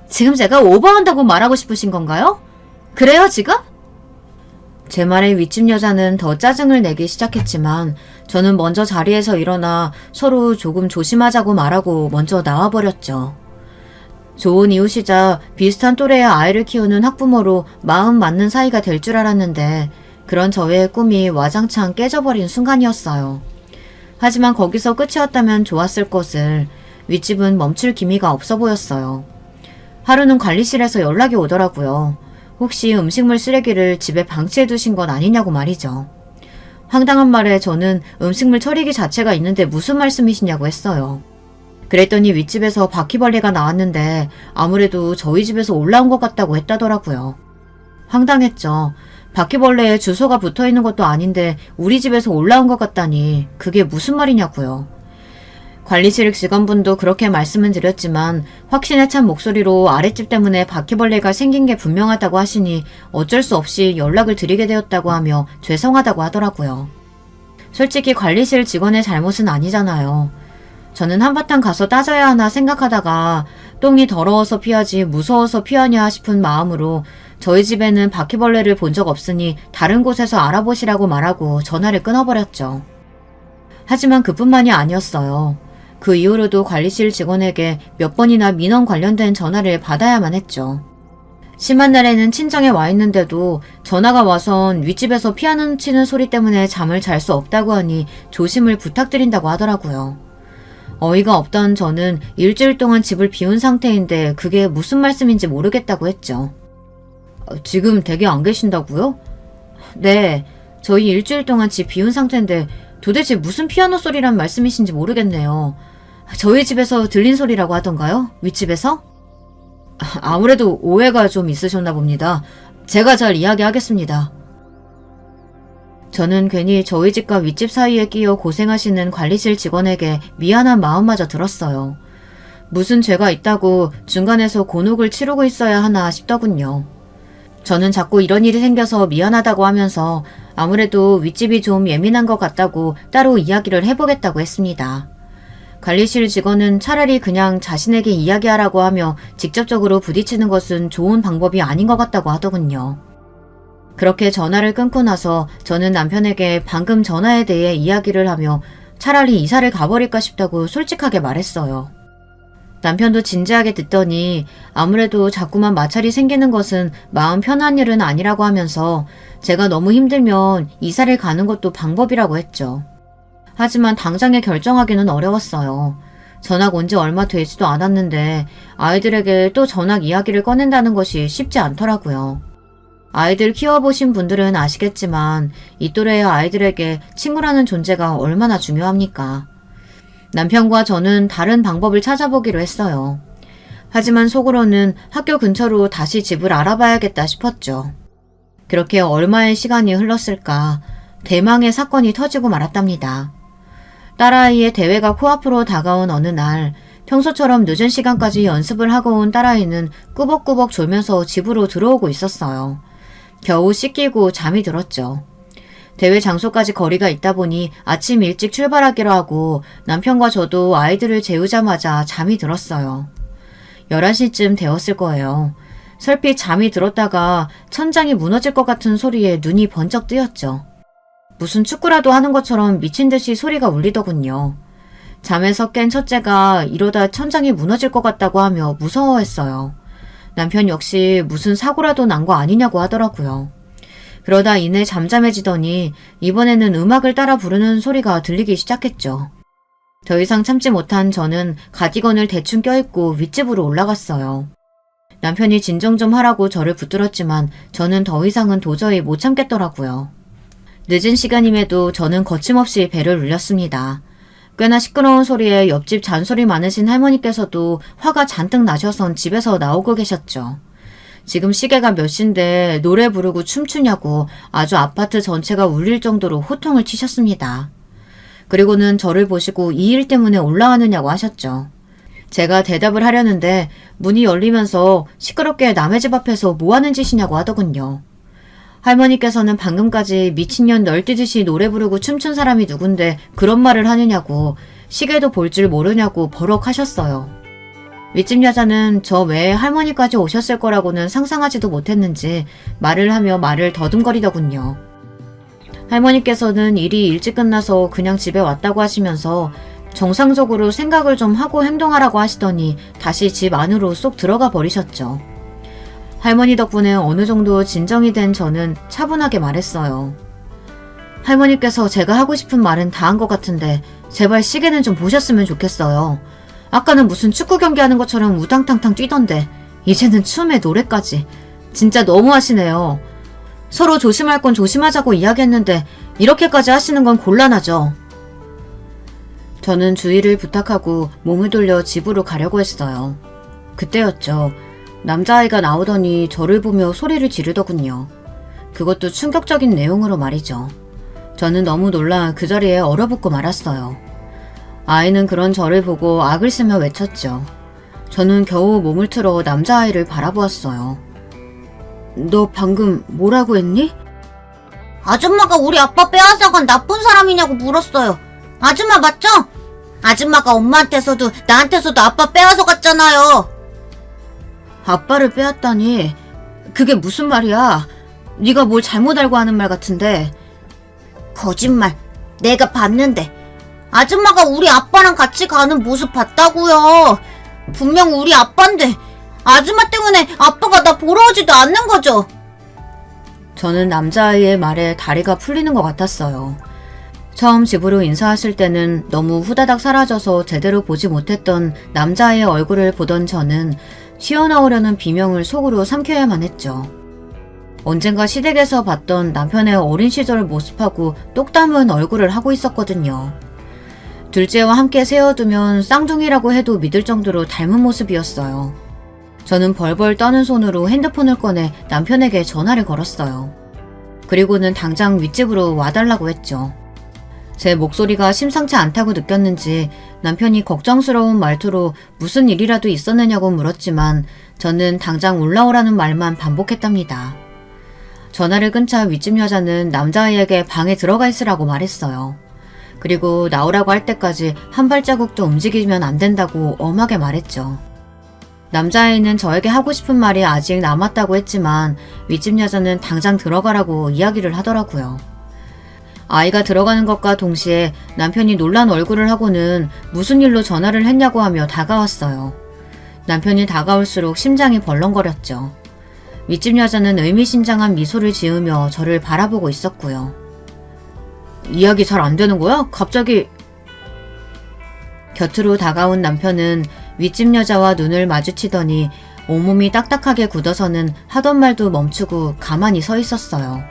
지금 제가 오버한다고 말하고 싶으신 건가요? 그래요, 지금? 제 말에 윗집 여자는 더 짜증을 내기 시작했지만 저는 먼저 자리에서 일어나 서로 조금 조심하자고 말하고 먼저 나와버렸죠. 좋은 이웃이자 비슷한 또래의 아이를 키우는 학부모로 마음 맞는 사이가 될 줄 알았는데 그런 저의 꿈이 와장창 깨져버린 순간이었어요. 하지만 거기서 끝이었다면 좋았을 것을 윗집은 멈출 기미가 없어 보였어요. 하루는 관리실에서 연락이 오더라고요. 혹시 음식물 쓰레기를 집에 방치해 두신 건 아니냐고 말이죠. 황당한 말에 저는 음식물 처리기 자체가 있는데 무슨 말씀이시냐고 했어요. 그랬더니 윗집에서 바퀴벌레가 나왔는데 아무래도 저희 집에서 올라온 것 같다고 했다더라고요. 황당했죠. 바퀴벌레에 주소가 붙어있는 것도 아닌데 우리 집에서 올라온 것 같다니 그게 무슨 말이냐고요. 관리실 직원분도 그렇게 말씀은 드렸지만 확신에 찬 목소리로 아랫집 때문에 바퀴벌레가 생긴 게 분명하다고 하시니 어쩔 수 없이 연락을 드리게 되었다고 하며 죄송하다고 하더라고요. 솔직히 관리실 직원의 잘못은 아니잖아요. 저는 한바탕 가서 따져야 하나 생각하다가 똥이 더러워서 피하지 무서워서 피하냐 싶은 마음으로 저희 집에는 바퀴벌레를 본 적 없으니 다른 곳에서 알아보시라고 말하고 전화를 끊어버렸죠. 하지만 그뿐만이 아니었어요. 그 이후로도 관리실 직원에게 몇 번이나 민원 관련된 전화를 받아야만 했죠. 심한 날에는 친정에 와 있는데도 전화가 와선 윗집에서 피아노 치는 소리 때문에 잠을 잘 수 없다고 하니 조심을 부탁드린다고 하더라고요. 어이가 없던 저는 일주일 동안 집을 비운 상태인데 그게 무슨 말씀인지 모르겠다고 했죠. 지금 댁에 안 계신다고요? 네, 저희 일주일 동안 집 비운 상태인데 도대체 무슨 피아노 소리란 말씀이신지 모르겠네요. 저희 집에서 들린 소리라고 하던가요? 윗집에서? 아무래도 오해가 좀 있으셨나 봅니다. 제가 잘 이야기하겠습니다. 저는 괜히 저희 집과 윗집 사이에 끼어 고생하시는 관리실 직원에게 미안한 마음마저 들었어요. 무슨 죄가 있다고 중간에서 곤혹을 치르고 있어야 하나 싶더군요. 저는 자꾸 이런 일이 생겨서 미안하다고 하면서 아무래도 윗집이 좀 예민한 것 같다고 따로 이야기를 해보겠다고 했습니다. 관리실 직원은 차라리 그냥 자신에게 이야기하라고 하며 직접적으로 부딪히는 것은 좋은 방법이 아닌 것 같다고 하더군요. 그렇게 전화를 끊고 나서 저는 남편에게 방금 전화에 대해 이야기를 하며 차라리 이사를 가버릴까 싶다고 솔직하게 말했어요. 남편도 진지하게 듣더니 아무래도 자꾸만 마찰이 생기는 것은 마음 편한 일은 아니라고 하면서 제가 너무 힘들면 이사를 가는 것도 방법이라고 했죠. 하지만 당장에 결정하기는 어려웠어요. 전학 온 지 얼마 되지도 않았는데 아이들에게 또 전학 이야기를 꺼낸다는 것이 쉽지 않더라고요. 아이들 키워보신 분들은 아시겠지만 이 또래의 아이들에게 친구라는 존재가 얼마나 중요합니까? 남편과 저는 다른 방법을 찾아보기로 했어요. 하지만 속으로는 학교 근처로 다시 집을 알아봐야겠다 싶었죠. 그렇게 얼마의 시간이 흘렀을까 대망의 사건이 터지고 말았답니다. 딸아이의 대회가 코앞으로 다가온 어느 날 평소처럼 늦은 시간까지 연습을 하고 온 딸아이는 꾸벅꾸벅 졸면서 집으로 들어오고 있었어요. 겨우 씻기고 잠이 들었죠. 대회 장소까지 거리가 있다 보니 아침 일찍 출발하기로 하고 남편과 저도 아이들을 재우자마자 잠이 들었어요. 11시쯤 되었을 거예요. 설핏 잠이 들었다가 천장이 무너질 것 같은 소리에 눈이 번쩍 뜨였죠. 무슨 축구라도 하는 것처럼 미친 듯이 소리가 울리더군요. 잠에서 깬 첫째가 이러다 천장이 무너질 것 같다고 하며 무서워했어요. 남편 역시 무슨 사고라도 난 거 아니냐고 하더라고요. 그러다 이내 잠잠해지더니 이번에는 음악을 따라 부르는 소리가 들리기 시작했죠. 더 이상 참지 못한 저는 가디건을 대충 껴입고 윗집으로 올라갔어요. 남편이 진정 좀 하라고 저를 붙들었지만 저는 더 이상은 도저히 못 참겠더라고요. 늦은 시간임에도 저는 거침없이 배를 울렸습니다. 꽤나 시끄러운 소리에 옆집 잔소리 많으신 할머니께서도 화가 잔뜩 나셔선 집에서 나오고 계셨죠. 지금 시계가 몇 시인데 노래 부르고 춤추냐고 아주 아파트 전체가 울릴 정도로 호통을 치셨습니다. 그리고는 저를 보시고 이 일 때문에 올라왔느냐고 하셨죠. 제가 대답을 하려는데 문이 열리면서 시끄럽게 남의 집 앞에서 뭐하는 짓이냐고 하더군요. 할머니께서는 방금까지 미친년 널뛰듯이 노래 부르고 춤춘 사람이 누군데 그런 말을 하느냐고 시계도 볼 줄 모르냐고 버럭하셨어요. 윗집 여자는 저 외에 할머니까지 오셨을 거라고는 상상하지도 못했는지 말을 하며 말을 더듬거리더군요. 할머니께서는 일이 일찍 끝나서 그냥 집에 왔다고 하시면서 정상적으로 생각을 좀 하고 행동하라고 하시더니 다시 집 안으로 쏙 들어가 버리셨죠. 할머니 덕분에 어느 정도 진정이 된 저는 차분하게 말했어요. 할머니께서 제가 하고 싶은 말은 다 한 것 같은데 제발 시계는 좀 보셨으면 좋겠어요. 아까는 무슨 축구 경기하는 것처럼 우당탕탕 뛰던데 이제는 춤에 노래까지. 진짜 너무하시네요. 서로 조심할 건 조심하자고 이야기했는데 이렇게까지 하시는 건 곤란하죠. 저는 주의를 부탁하고 몸을 돌려 집으로 가려고 했어요. 그때였죠. 남자아이가 나오더니 저를 보며 소리를 지르더군요. 그것도 충격적인 내용으로 말이죠. 저는 너무 놀라 그 자리에 얼어붙고 말았어요. 아이는 그런 저를 보고 악을 쓰며 외쳤죠. 저는 겨우 몸을 틀어 남자아이를 바라보았어요. 너 방금 뭐라고 했니? 아줌마가 우리 아빠 빼앗아간 나쁜 사람이냐고 물었어요. 아줌마 맞죠? 아줌마가 엄마한테서도 나한테서도 아빠 빼앗아갔잖아요. 아빠를 빼앗다니 그게 무슨 말이야? 네가 뭘 잘못 알고 하는 말 같은데. 거짓말. 내가 봤는데. 아줌마가 우리 아빠랑 같이 가는 모습 봤다고요. 분명 우리 아빠인데 아줌마 때문에 아빠가 나 보러 오지도 않는 거죠. 저는 남자아이의 말에 다리가 풀리는 것 같았어요. 처음 집으로 인사하실 때는 너무 후다닥 사라져서 제대로 보지 못했던 남자아이의 얼굴을 보던 저는 튀어나오려는 비명을 속으로 삼켜야만 했죠. 언젠가 시댁에서 봤던 남편의 어린 시절 모습하고 똑 닮은 얼굴을 하고 있었거든요. 둘째와 함께 세워두면 쌍둥이라고 해도 믿을 정도로 닮은 모습이었어요. 저는 벌벌 떠는 손으로 핸드폰을 꺼내 남편에게 전화를 걸었어요. 그리고는 당장 윗집으로 와달라고 했죠. 제 목소리가 심상치 않다고 느꼈는지 남편이 걱정스러운 말투로 무슨 일이라도 있었느냐고 물었지만 저는 당장 올라오라는 말만 반복했답니다. 전화를 끊자 윗집 여자는 남자아이에게 방에 들어가 있으라고 말했어요. 그리고 나오라고 할 때까지 한 발자국도 움직이면 안 된다고 엄하게 말했죠. 남자아이는 저에게 하고 싶은 말이 아직 남았다고 했지만 윗집 여자는 당장 들어가라고 이야기를 하더라고요. 아이가 들어가는 것과 동시에 남편이 놀란 얼굴을 하고는 무슨 일로 전화를 했냐고 하며 다가왔어요. 남편이 다가올수록 심장이 벌렁거렸죠. 윗집 여자는 의미심장한 미소를 지으며 저를 바라보고 있었고요. 이야기 잘 안 되는 거야? 갑자기... 곁으로 다가온 남편은 윗집 여자와 눈을 마주치더니 온몸이 딱딱하게 굳어서는 하던 말도 멈추고 가만히 서 있었어요.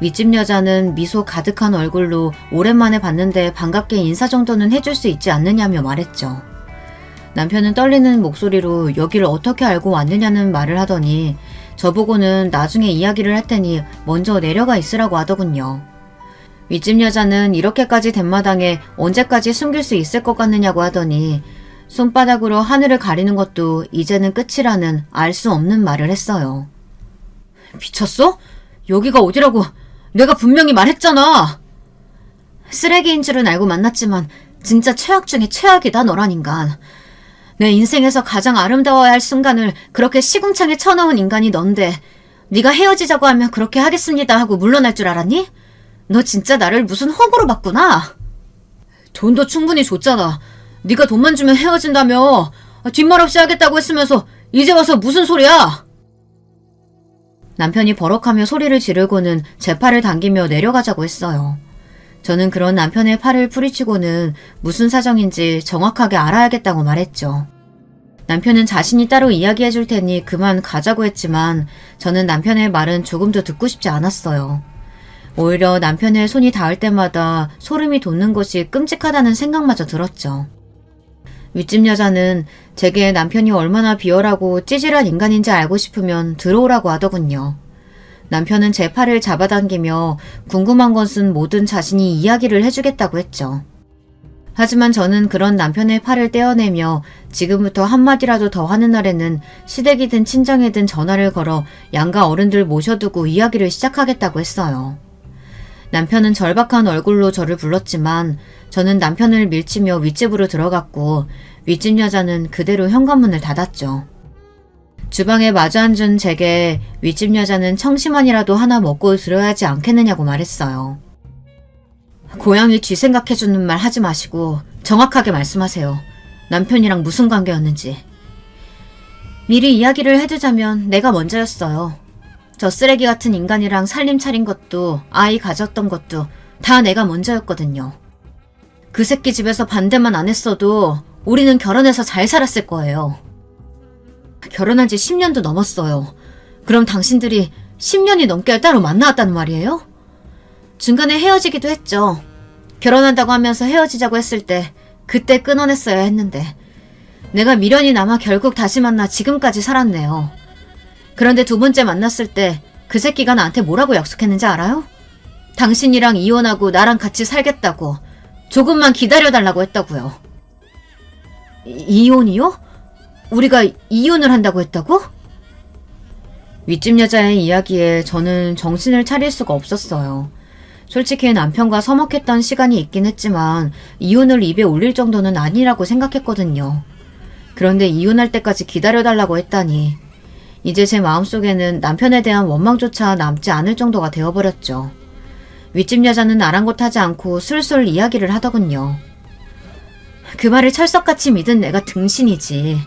윗집 여자는 미소 가득한 얼굴로 오랜만에 봤는데 반갑게 인사 정도는 해줄 수 있지 않느냐며 말했죠. 남편은 떨리는 목소리로 여기를 어떻게 알고 왔느냐는 말을 하더니 저보고는 나중에 이야기를 할 테니 먼저 내려가 있으라고 하더군요. 윗집 여자는 이렇게까지 된 마당에 언제까지 숨길 수 있을 것 같느냐고 하더니 손바닥으로 하늘을 가리는 것도 이제는 끝이라는 알 수 없는 말을 했어요. 미쳤어? 여기가 어디라고? 내가 분명히 말했잖아. 쓰레기인 줄은 알고 만났지만 진짜 최악 중에 최악이다 너란 인간. 내 인생에서 가장 아름다워야 할 순간을 그렇게 시궁창에 쳐넣은 인간이 넌데 네가 헤어지자고 하면 그렇게 하겠습니다 하고 물러날 줄 알았니? 너 진짜 나를 무슨 호구로 봤구나. 돈도 충분히 줬잖아. 네가 돈만 주면 헤어진다며. 뒷말 없이 하겠다고 했으면서 이제 와서 무슨 소리야. 남편이 버럭하며 소리를 지르고는 제 팔을 당기며 내려가자고 했어요. 저는 그런 남편의 팔을 뿌리치고는 무슨 사정인지 정확하게 알아야겠다고 말했죠. 남편은 자신이 따로 이야기해 줄 테니 그만 가자고 했지만 저는 남편의 말은 조금도 듣고 싶지 않았어요. 오히려 남편의 손이 닿을 때마다 소름이 돋는 것이 끔찍하다는 생각마저 들었죠. 윗집 여자는 제게 남편이 얼마나 비열하고 찌질한 인간인지 알고 싶으면 들어오라고 하더군요. 남편은 제 팔을 잡아당기며 궁금한 것은 뭐든 자신이 이야기를 해주겠다고 했죠. 하지만 저는 그런 남편의 팔을 떼어내며 지금부터 한마디라도 더 하는 날에는 시댁이든 친정이든 전화를 걸어 양가 어른들 모셔두고 이야기를 시작하겠다고 했어요. 남편은 절박한 얼굴로 저를 불렀지만 저는 남편을 밀치며 윗집으로 들어갔고 윗집 여자는 그대로 현관문을 닫았죠. 주방에 마주 앉은 제게 윗집 여자는 청심환이라도 하나 먹고 들어야지 않겠느냐고 말했어요. 고양이 쥐 생각해주는 말 하지 마시고 정확하게 말씀하세요. 남편이랑 무슨 관계였는지. 미리 이야기를 해두자면 내가 먼저였어요. 저 쓰레기 같은 인간이랑 살림 차린 것도 아이 가졌던 것도 다 내가 먼저였거든요. 그 새끼 집에서 반대만 안 했어도 우리는 결혼해서 잘 살았을 거예요. 결혼한 지 10년도 넘었어요. 그럼 당신들이 10년이 넘게 따로 만나왔다는 말이에요? 중간에 헤어지기도 했죠. 결혼한다고 하면서 헤어지자고 했을 때 그때 끊어냈어야 했는데 내가 미련이 남아 결국 다시 만나 지금까지 살았네요. 그런데 두 번째 만났을 때 그 새끼가 나한테 뭐라고 약속했는지 알아요? 당신이랑 이혼하고 나랑 같이 살겠다고 조금만 기다려달라고 했다고요. 이혼이요? 우리가 이혼을 한다고 했다고? 윗집 여자의 이야기에 저는 정신을 차릴 수가 없었어요. 솔직히 남편과 서먹했던 시간이 있긴 했지만 이혼을 입에 올릴 정도는 아니라고 생각했거든요. 그런데 이혼할 때까지 기다려달라고 했다니 이제 제 마음속에는 남편에 대한 원망조차 남지 않을 정도가 되어버렸죠. 윗집 여자는 아랑곳하지 않고 술술 이야기를 하더군요. 그 말을 철석같이 믿은 내가 등신이지.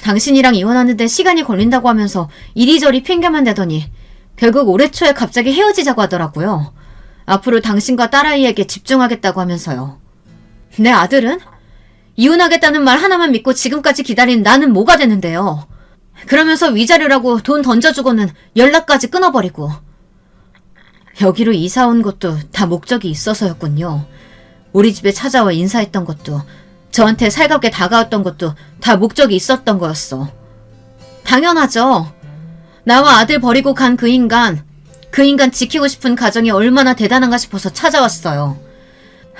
당신이랑 이혼하는데 시간이 걸린다고 하면서 이리저리 핑계만 대더니 결국 올해 초에 갑자기 헤어지자고 하더라고요. 앞으로 당신과 딸아이에게 집중하겠다고 하면서요. 내 아들은? 이혼하겠다는 말 하나만 믿고 지금까지 기다린 나는 뭐가 되는데요. 그러면서 위자료라고 돈 던져주고는 연락까지 끊어버리고. 여기로 이사 온 것도 다 목적이 있어서였군요. 우리 집에 찾아와 인사했던 것도 저한테 살갑게 다가왔던 것도 다 목적이 있었던 거였어. 당연하죠. 나와 아들 버리고 간 그 인간 그 인간 지키고 싶은 가정이 얼마나 대단한가 싶어서 찾아왔어요.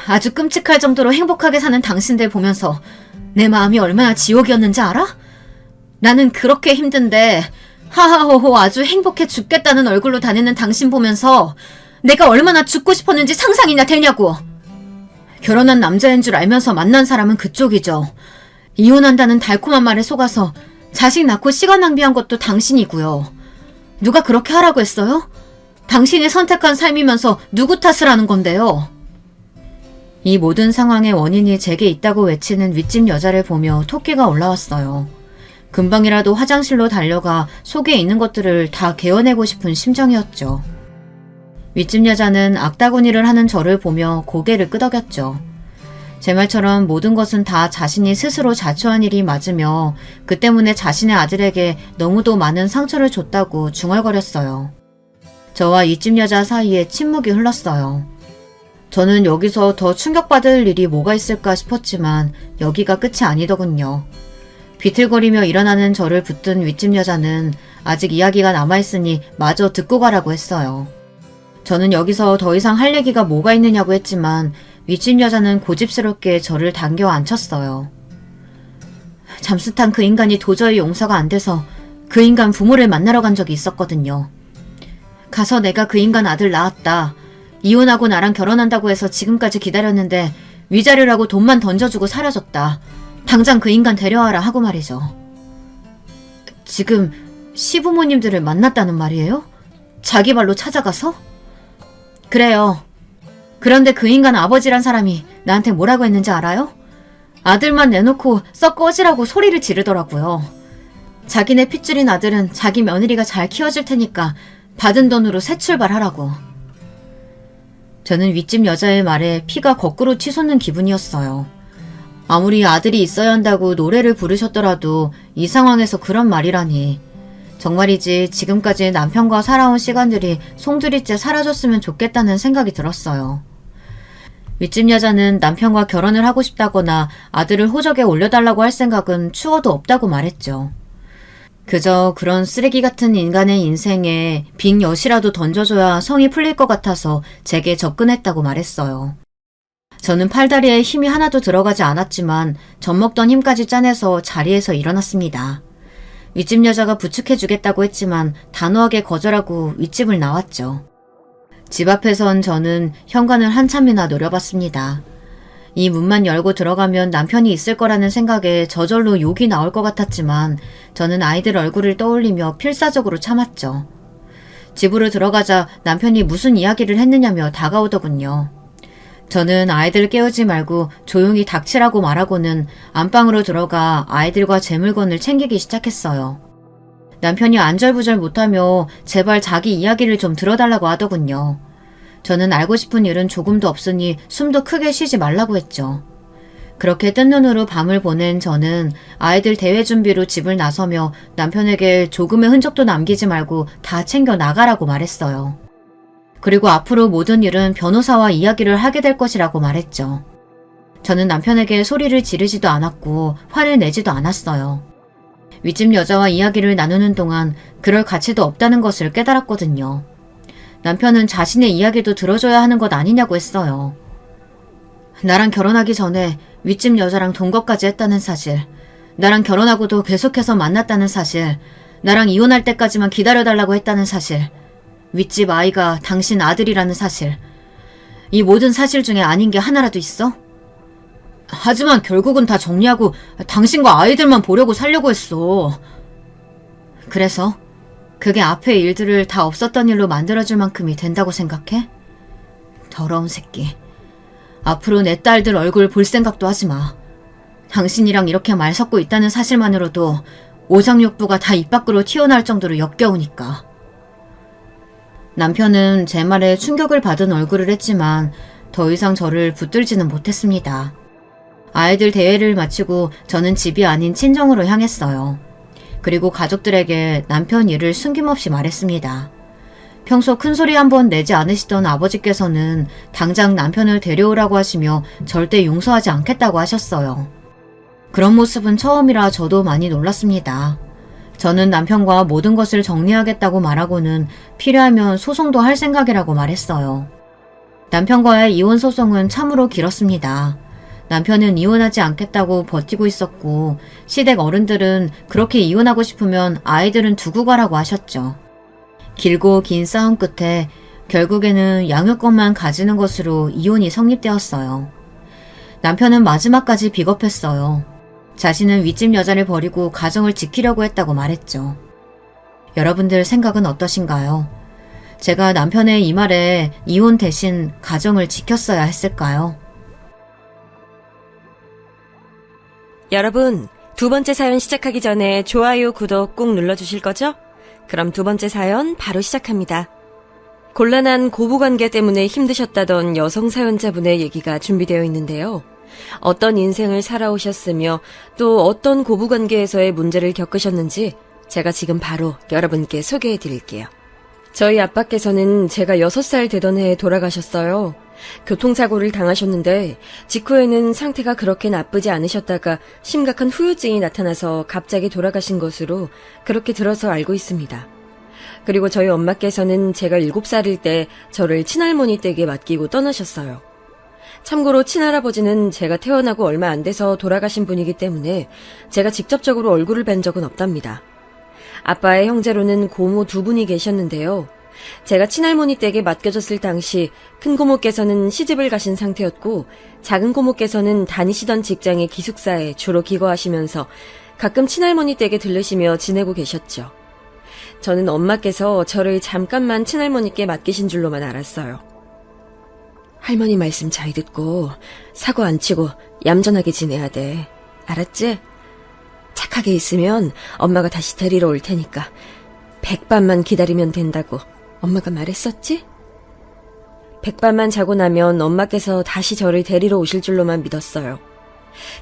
아주 끔찍할 정도로 행복하게 사는 당신들 보면서 내 마음이 얼마나 지옥이었는지 알아? 나는 그렇게 힘든데 하하호호 아주 행복해 죽겠다는 얼굴로 다니는 당신 보면서 내가 얼마나 죽고 싶었는지 상상이나 되냐고. 결혼한 남자인 줄 알면서 만난 사람은 그쪽이죠. 이혼한다는 달콤한 말에 속아서 자식 낳고 시간 낭비한 것도 당신이고요. 누가 그렇게 하라고 했어요? 당신이 선택한 삶이면서 누구 탓을 하는 건데요? 이 모든 상황의 원인이 제게 있다고 외치는 윗집 여자를 보며 토끼가 올라왔어요. 금방이라도 화장실로 달려가 속에 있는 것들을 다 개어내고 싶은 심정이었죠. 윗집 여자는 악다구니를 하는 저를 보며 고개를 끄덕였죠. 제 말처럼 모든 것은 다 자신이 스스로 자초한 일이 맞으며 그 때문에 자신의 아들에게 너무도 많은 상처를 줬다고 중얼거렸어요. 저와 윗집 여자 사이에 침묵이 흘렀어요. 저는 여기서 더 충격받을 일이 뭐가 있을까 싶었지만 여기가 끝이 아니더군요. 비틀거리며 일어나는 저를 붙든 윗집 여자는 아직 이야기가 남아있으니 마저 듣고 가라고 했어요. 저는 여기서 더 이상 할 얘기가 뭐가 있느냐고 했지만 윗집 여자는 고집스럽게 저를 당겨 앉혔어요. 잠수탄 그 인간이 도저히 용서가 안 돼서 그 인간 부모를 만나러 간 적이 있었거든요. 가서 내가 그 인간 아들 낳았다. 이혼하고 나랑 결혼한다고 해서 지금까지 기다렸는데 위자료라고 돈만 던져주고 사라졌다. 당장 그 인간 데려와라 하고 말이죠. 지금 시부모님들을 만났다는 말이에요? 자기 발로 찾아가서? 그래요. 그런데 그 인간 아버지란 사람이 나한테 뭐라고 했는지 알아요? 아들만 내놓고 썩 꺼지라고 소리를 지르더라고요. 자기네 핏줄인 아들은 자기 며느리가 잘 키워줄 테니까 받은 돈으로 새 출발하라고. 저는 윗집 여자의 말에 피가 거꾸로 치솟는 기분이었어요. 아무리 아들이 있어야 한다고 노래를 부르셨더라도 이 상황에서 그런 말이라니. 정말이지 지금까지 남편과 살아온 시간들이 송두리째 사라졌으면 좋겠다는 생각이 들었어요. 윗집 여자는 남편과 결혼을 하고 싶다거나 아들을 호적에 올려달라고 할 생각은 추워도 없다고 말했죠. 그저 그런 쓰레기 같은 인간의 인생에 빈 엿이라도 던져줘야 성이 풀릴 것 같아서 제게 접근했다고 말했어요. 저는 팔다리에 힘이 하나도 들어가지 않았지만 젖먹던 힘까지 짜내서 자리에서 일어났습니다. 윗집 여자가 부축해주겠다고 했지만 단호하게 거절하고 윗집을 나왔죠. 집 앞에선 저는 현관을 한참이나 노려봤습니다. 이 문만 열고 들어가면 남편이 있을 거라는 생각에 저절로 욕이 나올 것 같았지만 저는 아이들 얼굴을 떠올리며 필사적으로 참았죠. 집으로 들어가자 남편이 무슨 이야기를 했느냐며 다가오더군요. 저는 아이들 깨우지 말고 조용히 닥치라고 말하고는 안방으로 들어가 아이들과 제 물건을 챙기기 시작했어요. 남편이 안절부절 못하며 제발 자기 이야기를 좀 들어달라고 하더군요. 저는 알고 싶은 일은 조금도 없으니 숨도 크게 쉬지 말라고 했죠. 그렇게 뜬 눈으로 밤을 보낸 저는 아이들 대회 준비로 집을 나서며 남편에게 조금의 흔적도 남기지 말고 다 챙겨 나가라고 말했어요. 그리고 앞으로 모든 일은 변호사와 이야기를 하게 될 것이라고 말했죠. 저는 남편에게 소리를 지르지도 않았고 화를 내지도 않았어요. 윗집 여자와 이야기를 나누는 동안 그럴 가치도 없다는 것을 깨달았거든요. 남편은 자신의 이야기도 들어줘야 하는 것 아니냐고 했어요. 나랑 결혼하기 전에 윗집 여자랑 동거까지 했다는 사실, 나랑 결혼하고도 계속해서 만났다는 사실, 나랑 이혼할 때까지만 기다려달라고 했다는 사실, 윗집 아이가 당신 아들이라는 사실, 이 모든 사실 중에 아닌 게 하나라도 있어? 하지만 결국은 다 정리하고 당신과 아이들만 보려고 살려고 했어. 그래서? 그게 앞의 일들을 다 없었던 일로 만들어줄 만큼이 된다고 생각해? 더러운 새끼. 앞으로 내 딸들 얼굴 볼 생각도 하지 마. 당신이랑 이렇게 말 섞고 있다는 사실만으로도 오장육부가 다 입 밖으로 튀어나올 정도로 역겨우니까. 남편은 제 말에 충격을 받은 얼굴을 했지만 더 이상 저를 붙들지는 못했습니다. 아이들 대회를 마치고 저는 집이 아닌 친정으로 향했어요. 그리고 가족들에게 남편 일을 숨김없이 말했습니다. 평소 큰소리 한번 내지 않으시던 아버지께서는 당장 남편을 데려오라고 하시며 절대 용서하지 않겠다고 하셨어요. 그런 모습은 처음이라 저도 많이 놀랐습니다. 저는 남편과 모든 것을 정리하겠다고 말하고는 필요하면 소송도 할 생각이라고 말했어요. 남편과의 이혼 소송은 참으로 길었습니다. 남편은 이혼하지 않겠다고 버티고 있었고 시댁 어른들은 그렇게 이혼하고 싶으면 아이들은 두고 가라고 하셨죠. 길고 긴 싸움 끝에 결국에는 양육권만 가지는 것으로 이혼이 성립되었어요. 남편은 마지막까지 비겁했어요. 자신은 윗집 여자를 버리고 가정을 지키려고 했다고 말했죠. 여러분들 생각은 어떠신가요? 제가 남편의 이 말에 이혼 대신 가정을 지켰어야 했을까요? 여러분, 두 번째 사연 시작하기 전에 좋아요, 구독 꾹 눌러주실 거죠? 그럼 두 번째 사연 바로 시작합니다. 곤란한 고부관계 때문에 힘드셨다던 여성 사연자분의 얘기가 준비되어 있는데요. 어떤 인생을 살아오셨으며 또 어떤 고부관계에서의 문제를 겪으셨는지 제가 지금 바로 여러분께 소개해 드릴게요. 저희 아빠께서는 제가 6살 되던 해에 돌아가셨어요. 교통사고를 당하셨는데 직후에는 상태가 그렇게 나쁘지 않으셨다가 심각한 후유증이 나타나서 갑자기 돌아가신 것으로 그렇게 들어서 알고 있습니다. 그리고 저희 엄마께서는 제가 7살일 때 저를 친할머니 댁에 맡기고 떠나셨어요. 참고로 친할아버지는 제가 태어나고 얼마 안 돼서 돌아가신 분이기 때문에 제가 직접적으로 얼굴을 뵌 적은 없답니다. 아빠의 형제로는 고모 2분이 계셨는데요. 제가 친할머니 댁에 맡겨졌을 당시 큰 고모께서는 시집을 가신 상태였고 작은 고모께서는 다니시던 직장의 기숙사에 주로 기거하시면서 가끔 친할머니 댁에 들르시며 지내고 계셨죠. 저는 엄마께서 저를 잠깐만 친할머니께 맡기신 줄로만 알았어요. 할머니 말씀 잘 듣고 사고 안 치고 얌전하게 지내야 돼. 알았지? 착하게 있으면 엄마가 다시 데리러 올 테니까 100밤만 기다리면 된다고 엄마가 말했었지? 100밤만 자고 나면 엄마께서 다시 저를 데리러 오실 줄로만 믿었어요.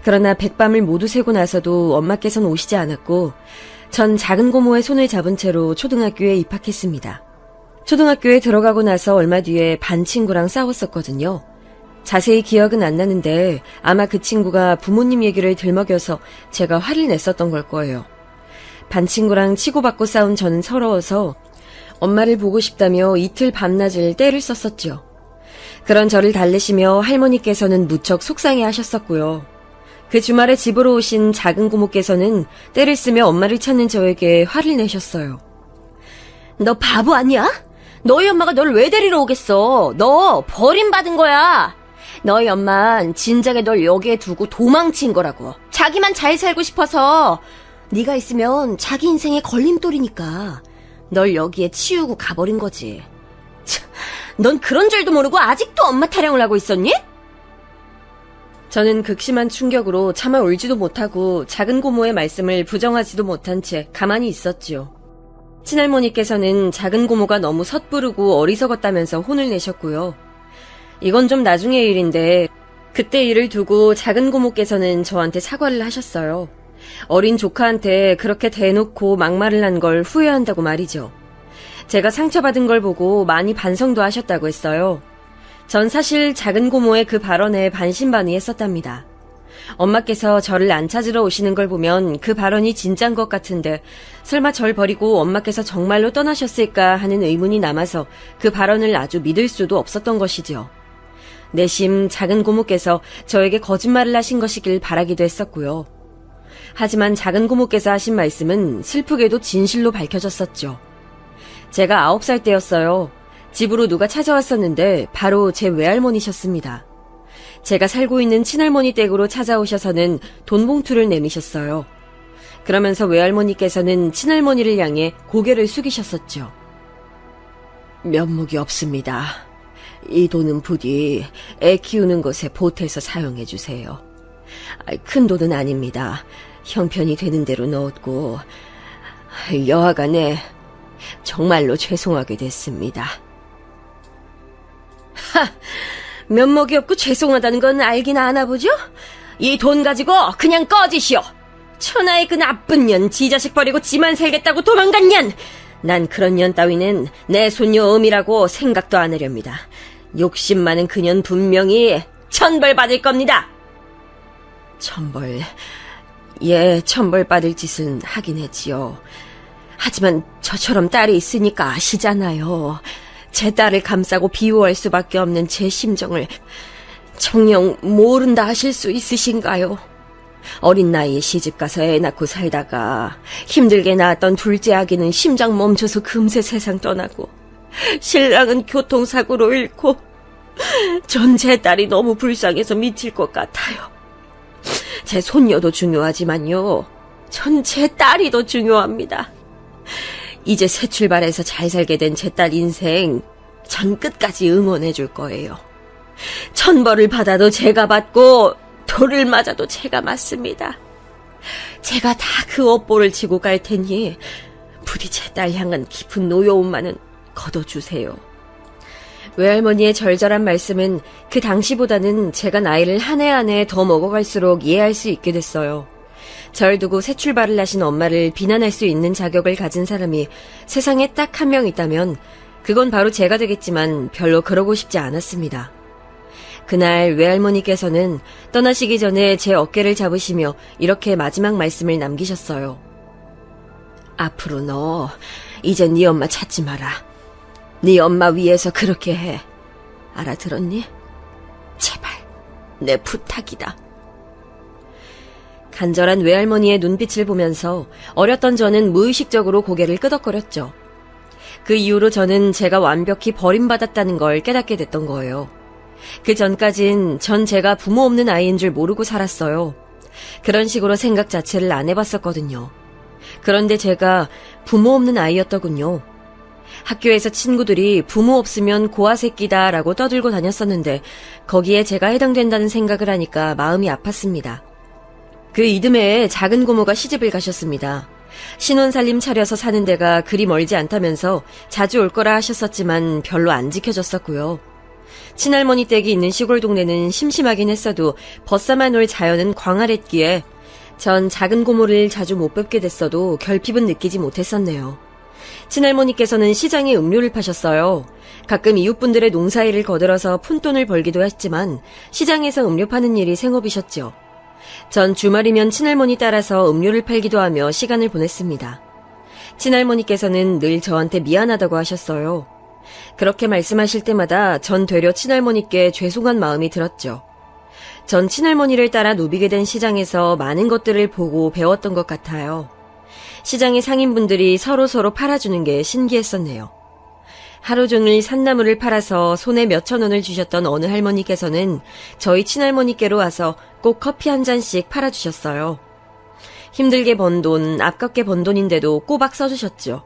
그러나 100밤을 모두 새고 나서도 엄마께서는 오시지 않았고 전 작은 고모의 손을 잡은 채로 초등학교에 입학했습니다. 초등학교에 들어가고 나서 얼마 뒤에 반 친구랑 싸웠었거든요. 자세히 기억은 안 나는데 아마 그 친구가 부모님 얘기를 들먹여서 제가 화를 냈었던 걸 거예요. 반 친구랑 치고받고 싸운 저는 서러워서 엄마를 보고 싶다며 이틀 밤낮을 떼를 썼었죠. 그런 저를 달래시며 할머니께서는 무척 속상해 하셨었고요. 그 주말에 집으로 오신 작은 고모께서는 떼를 쓰며 엄마를 찾는 저에게 화를 내셨어요. 너 바보 아니야? 너희 엄마가 널 왜 데리러 오겠어? 너 버림받은 거야. 너희 엄만 진작에 널 여기에 두고 도망친 거라고. 자기만 잘 살고 싶어서. 네가 있으면 자기 인생에 걸림돌이니까 널 여기에 치우고 가버린 거지. 참, 넌 그런 줄도 모르고 아직도 엄마 타령을 하고 있었니? 저는 극심한 충격으로 차마 울지도 못하고 작은 고모의 말씀을 부정하지도 못한 채 가만히 있었지요. 친할머니께서는 작은 고모가 너무 섣부르고 어리석었다면서 혼을 내셨고요. 이건 좀 나중의 일인데 그때 일을 두고 작은 고모께서는 저한테 사과를 하셨어요. 어린 조카한테 그렇게 대놓고 막말을 한 걸 후회한다고 말이죠. 제가 상처받은 걸 보고 많이 반성도 하셨다고 했어요. 전 사실 작은 고모의 그 발언에 반신반의했었답니다. 엄마께서 저를 안 찾으러 오시는 걸 보면 그 발언이 진짠 것 같은데 설마 절 버리고 엄마께서 정말로 떠나셨을까 하는 의문이 남아서 그 발언을 아주 믿을 수도 없었던 것이죠. 내심 작은 고모께서 저에게 거짓말을 하신 것이길 바라기도 했었고요. 하지만 작은 고모께서 하신 말씀은 슬프게도 진실로 밝혀졌었죠. 제가 9살 때였어요. 집으로 누가 찾아왔었는데 바로 제 외할머니셨습니다. 제가 살고 있는 친할머니 댁으로 찾아오셔서는 돈 봉투를 내미셨어요. 그러면서 외할머니께서는 친할머니를 향해 고개를 숙이셨었죠. 면목이 없습니다. 이 돈은 부디 애 키우는 것에 보태서 사용해 주세요. 큰 돈은 아닙니다. 형편이 되는 대로 넣었고 여하간에 정말로 죄송하게 됐습니다. 하! 면목이 없고 죄송하다는 건 알긴 아나 보죠? 이 돈 가지고 그냥 꺼지시오. 천하의 그 나쁜 년, 지 자식 버리고 지만 살겠다고 도망간 년. 난 그런 년 따위는 내 손녀 음이라고 생각도 안 하렵니다. 욕심 많은 그년 분명히 천벌 받을 겁니다. 천벌, 예, 천벌 받을 짓은 하긴 했지요. 하지만 저처럼 딸이 있으니까 아시잖아요. 제 딸을 감싸고 비호할 수밖에 없는 제 심정을 정녕 모른다 하실 수 있으신가요? 어린 나이에 시집가서 애 낳고 살다가 힘들게 낳았던 둘째 아기는 심장 멈춰서 금세 세상 떠나고 신랑은 교통사고로 잃고 전 제 딸이 너무 불쌍해서 미칠 것 같아요. 제 손녀도 중요하지만요. 전 제 딸이 더 중요합니다. 이제 새 출발해서 잘 살게 된 제 딸 인생 전 끝까지 응원해 줄 거예요. 천벌을 받아도 제가 받고 돌을 맞아도 제가 맞습니다. 제가 다 그 업보를 지고 갈 테니 부디 제 딸 향한 깊은 노여움만은 거둬주세요. 외할머니의 절절한 말씀은 그 당시보다는 제가 나이를 한 해 한 해 더 먹어갈수록 이해할 수 있게 됐어요. 절 두고 새 출발을 하신 엄마를 비난할 수 있는 자격을 가진 사람이 세상에 딱 한 명 있다면 그건 바로 제가 되겠지만 별로 그러고 싶지 않았습니다. 그날 외할머니께서는 떠나시기 전에 제 어깨를 잡으시며 이렇게 마지막 말씀을 남기셨어요. 앞으로 너 이제 네 엄마 찾지 마라. 네 엄마 위해서 그렇게 해. 알아들었니? 제발 내 부탁이다. 간절한 외할머니의 눈빛을 보면서 어렸던 저는 무의식적으로 고개를 끄덕거렸죠. 그 이후로 저는 제가 완벽히 버림받았다는 걸 깨닫게 됐던 거예요. 그 전까진 전 제가 부모 없는 아이인 줄 모르고 살았어요. 그런 식으로 생각 자체를 안 해봤었거든요. 그런데 제가 부모 없는 아이였더군요. 학교에서 친구들이 부모 없으면 고아 새끼다 라고 떠들고 다녔었는데 거기에 제가 해당된다는 생각을 하니까 마음이 아팠습니다. 그 이듬해에 작은 고모가 시집을 가셨습니다. 신혼살림 차려서 사는 데가 그리 멀지 않다면서 자주 올 거라 하셨었지만 별로 안 지켜졌었고요. 친할머니 댁이 있는 시골 동네는 심심하긴 했어도 벗삼아 놀 자연은 광활했기에 전 작은 고모를 자주 못 뵙게 됐어도 결핍은 느끼지 못했었네요. 친할머니께서는 시장에 음료를 파셨어요. 가끔 이웃분들의 농사일을 거들어서 푼돈을 벌기도 했지만 시장에서 음료 파는 일이 생업이셨죠. 전 주말이면 친할머니 따라서 음료를 팔기도 하며 시간을 보냈습니다. 친할머니께서는 늘 저한테 미안하다고 하셨어요. 그렇게 말씀하실 때마다 전 되려 친할머니께 죄송한 마음이 들었죠. 전 친할머니를 따라 누비게 된 시장에서 많은 것들을 보고 배웠던 것 같아요. 시장의 상인분들이 서로서로 팔아주는 게 신기했었네요. 하루 종일 산나물을 팔아서 손에 몇천 원을 주셨던 어느 할머니께서는 저희 친할머니께로 와서 꼭 커피 한 잔씩 팔아주셨어요. 힘들게 번 돈, 아깝게 번 돈인데도 꼬박 써주셨죠.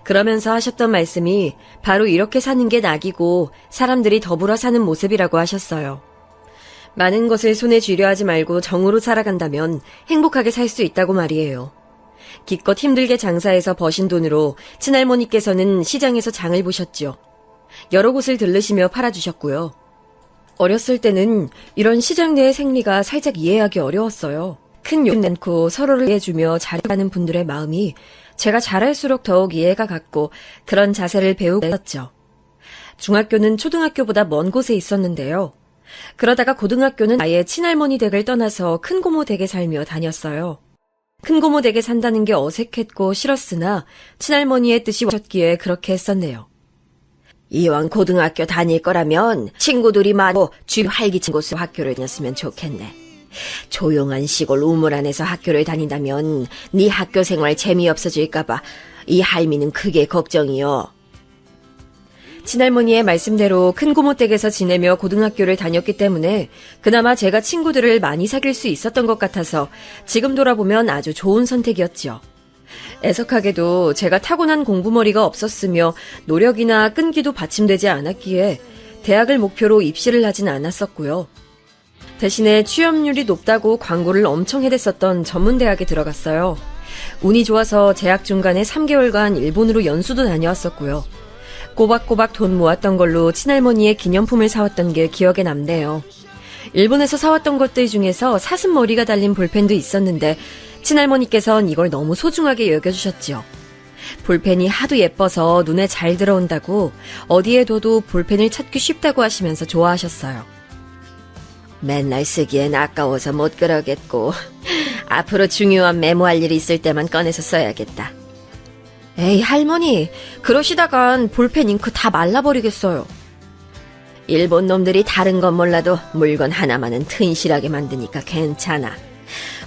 그러면서 하셨던 말씀이 바로 이렇게 사는 게 낙이고 사람들이 더불어 사는 모습이라고 하셨어요. 많은 것을 손에 쥐려 하지 말고 정으로 살아간다면 행복하게 살 수 있다고 말이에요. 기껏 힘들게 장사해서 버신 돈으로 친할머니께서는 시장에서 장을 보셨죠. 여러 곳을 들르시며 팔아주셨고요. 어렸을 때는 이런 시장 내의 생리가 살짝 이해하기 어려웠어요. 큰 욕 내놓고 서로를 이해해주며 잘하는 분들의 마음이 제가 잘할수록 더욱 이해가 갔고 그런 자세를 배우고 있었죠. 중학교는 초등학교보다 먼 곳에 있었는데요. 그러다가 고등학교는 아예 친할머니 댁을 떠나서 큰고모 댁에 살며 다녔어요. 큰고모 댁에 산다는 게 어색했고 싫었으나 친할머니의 뜻이 오셨기에 그렇게 했었네요. 이왕 고등학교 다닐 거라면 친구들이 많고 주변 활기찬 곳으로 학교를 다녔으면 좋겠네. 조용한 시골 우물 안에서 학교를 다닌다면 네 학교 생활 재미없어질까봐 이 할미는 크게 걱정이요. 친할머니의 말씀대로 큰고모 댁에서 지내며 고등학교를 다녔기 때문에 그나마 제가 친구들을 많이 사귈 수 있었던 것 같아서 지금 돌아보면 아주 좋은 선택이었죠. 애석하게도 제가 타고난 공부머리가 없었으며 노력이나 끈기도 받침되지 않았기에 대학을 목표로 입시를 하진 않았었고요. 대신에 취업률이 높다고 광고를 엄청 해댔었던 전문대학에 들어갔어요. 운이 좋아서 재학 중간에 3개월간 일본으로 연수도 다녀왔었고요. 꼬박꼬박 돈 모았던 걸로 친할머니의 기념품을 사왔던 게 기억에 남네요. 일본에서 사왔던 것들 중에서 사슴머리가 달린 볼펜도 있었는데 친할머니께선 이걸 너무 소중하게 여겨주셨지요. 볼펜이 하도 예뻐서 눈에 잘 들어온다고 어디에 둬도 볼펜을 찾기 쉽다고 하시면서 좋아하셨어요. 맨날 쓰기엔 아까워서 못 그러겠고 앞으로 중요한 메모할 일이 있을 때만 꺼내서 써야겠다. 에이, 할머니, 그러시다간 볼펜 잉크 다 말라버리겠어요. 일본 놈들이 다른 건 몰라도 물건 하나만은 튼실하게 만드니까 괜찮아.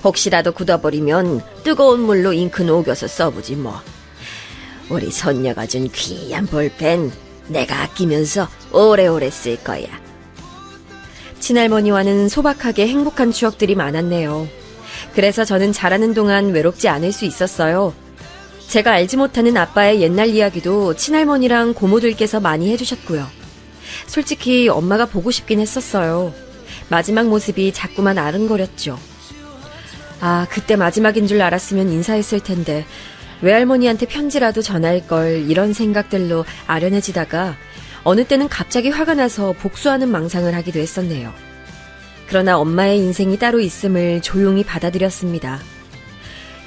혹시라도 굳어버리면 뜨거운 물로 잉크 녹여서 써보지 뭐. 우리 손녀가 준 귀한 볼펜 내가 아끼면서 오래오래 쓸 거야. 친할머니와는 소박하게 행복한 추억들이 많았네요. 그래서 저는 자라는 동안 외롭지 않을 수 있었어요. 제가 알지 못하는 아빠의 옛날 이야기도 친할머니랑 고모들께서 많이 해주셨고요. 솔직히 엄마가 보고 싶긴 했었어요. 마지막 모습이 자꾸만 아른거렸죠. 아, 그때 마지막인 줄 알았으면 인사했을 텐데 외할머니한테 편지라도 전할 걸, 이런 생각들로 아련해지다가 어느 때는 갑자기 화가 나서 복수하는 망상을 하기도 했었네요. 그러나 엄마의 인생이 따로 있음을 조용히 받아들였습니다.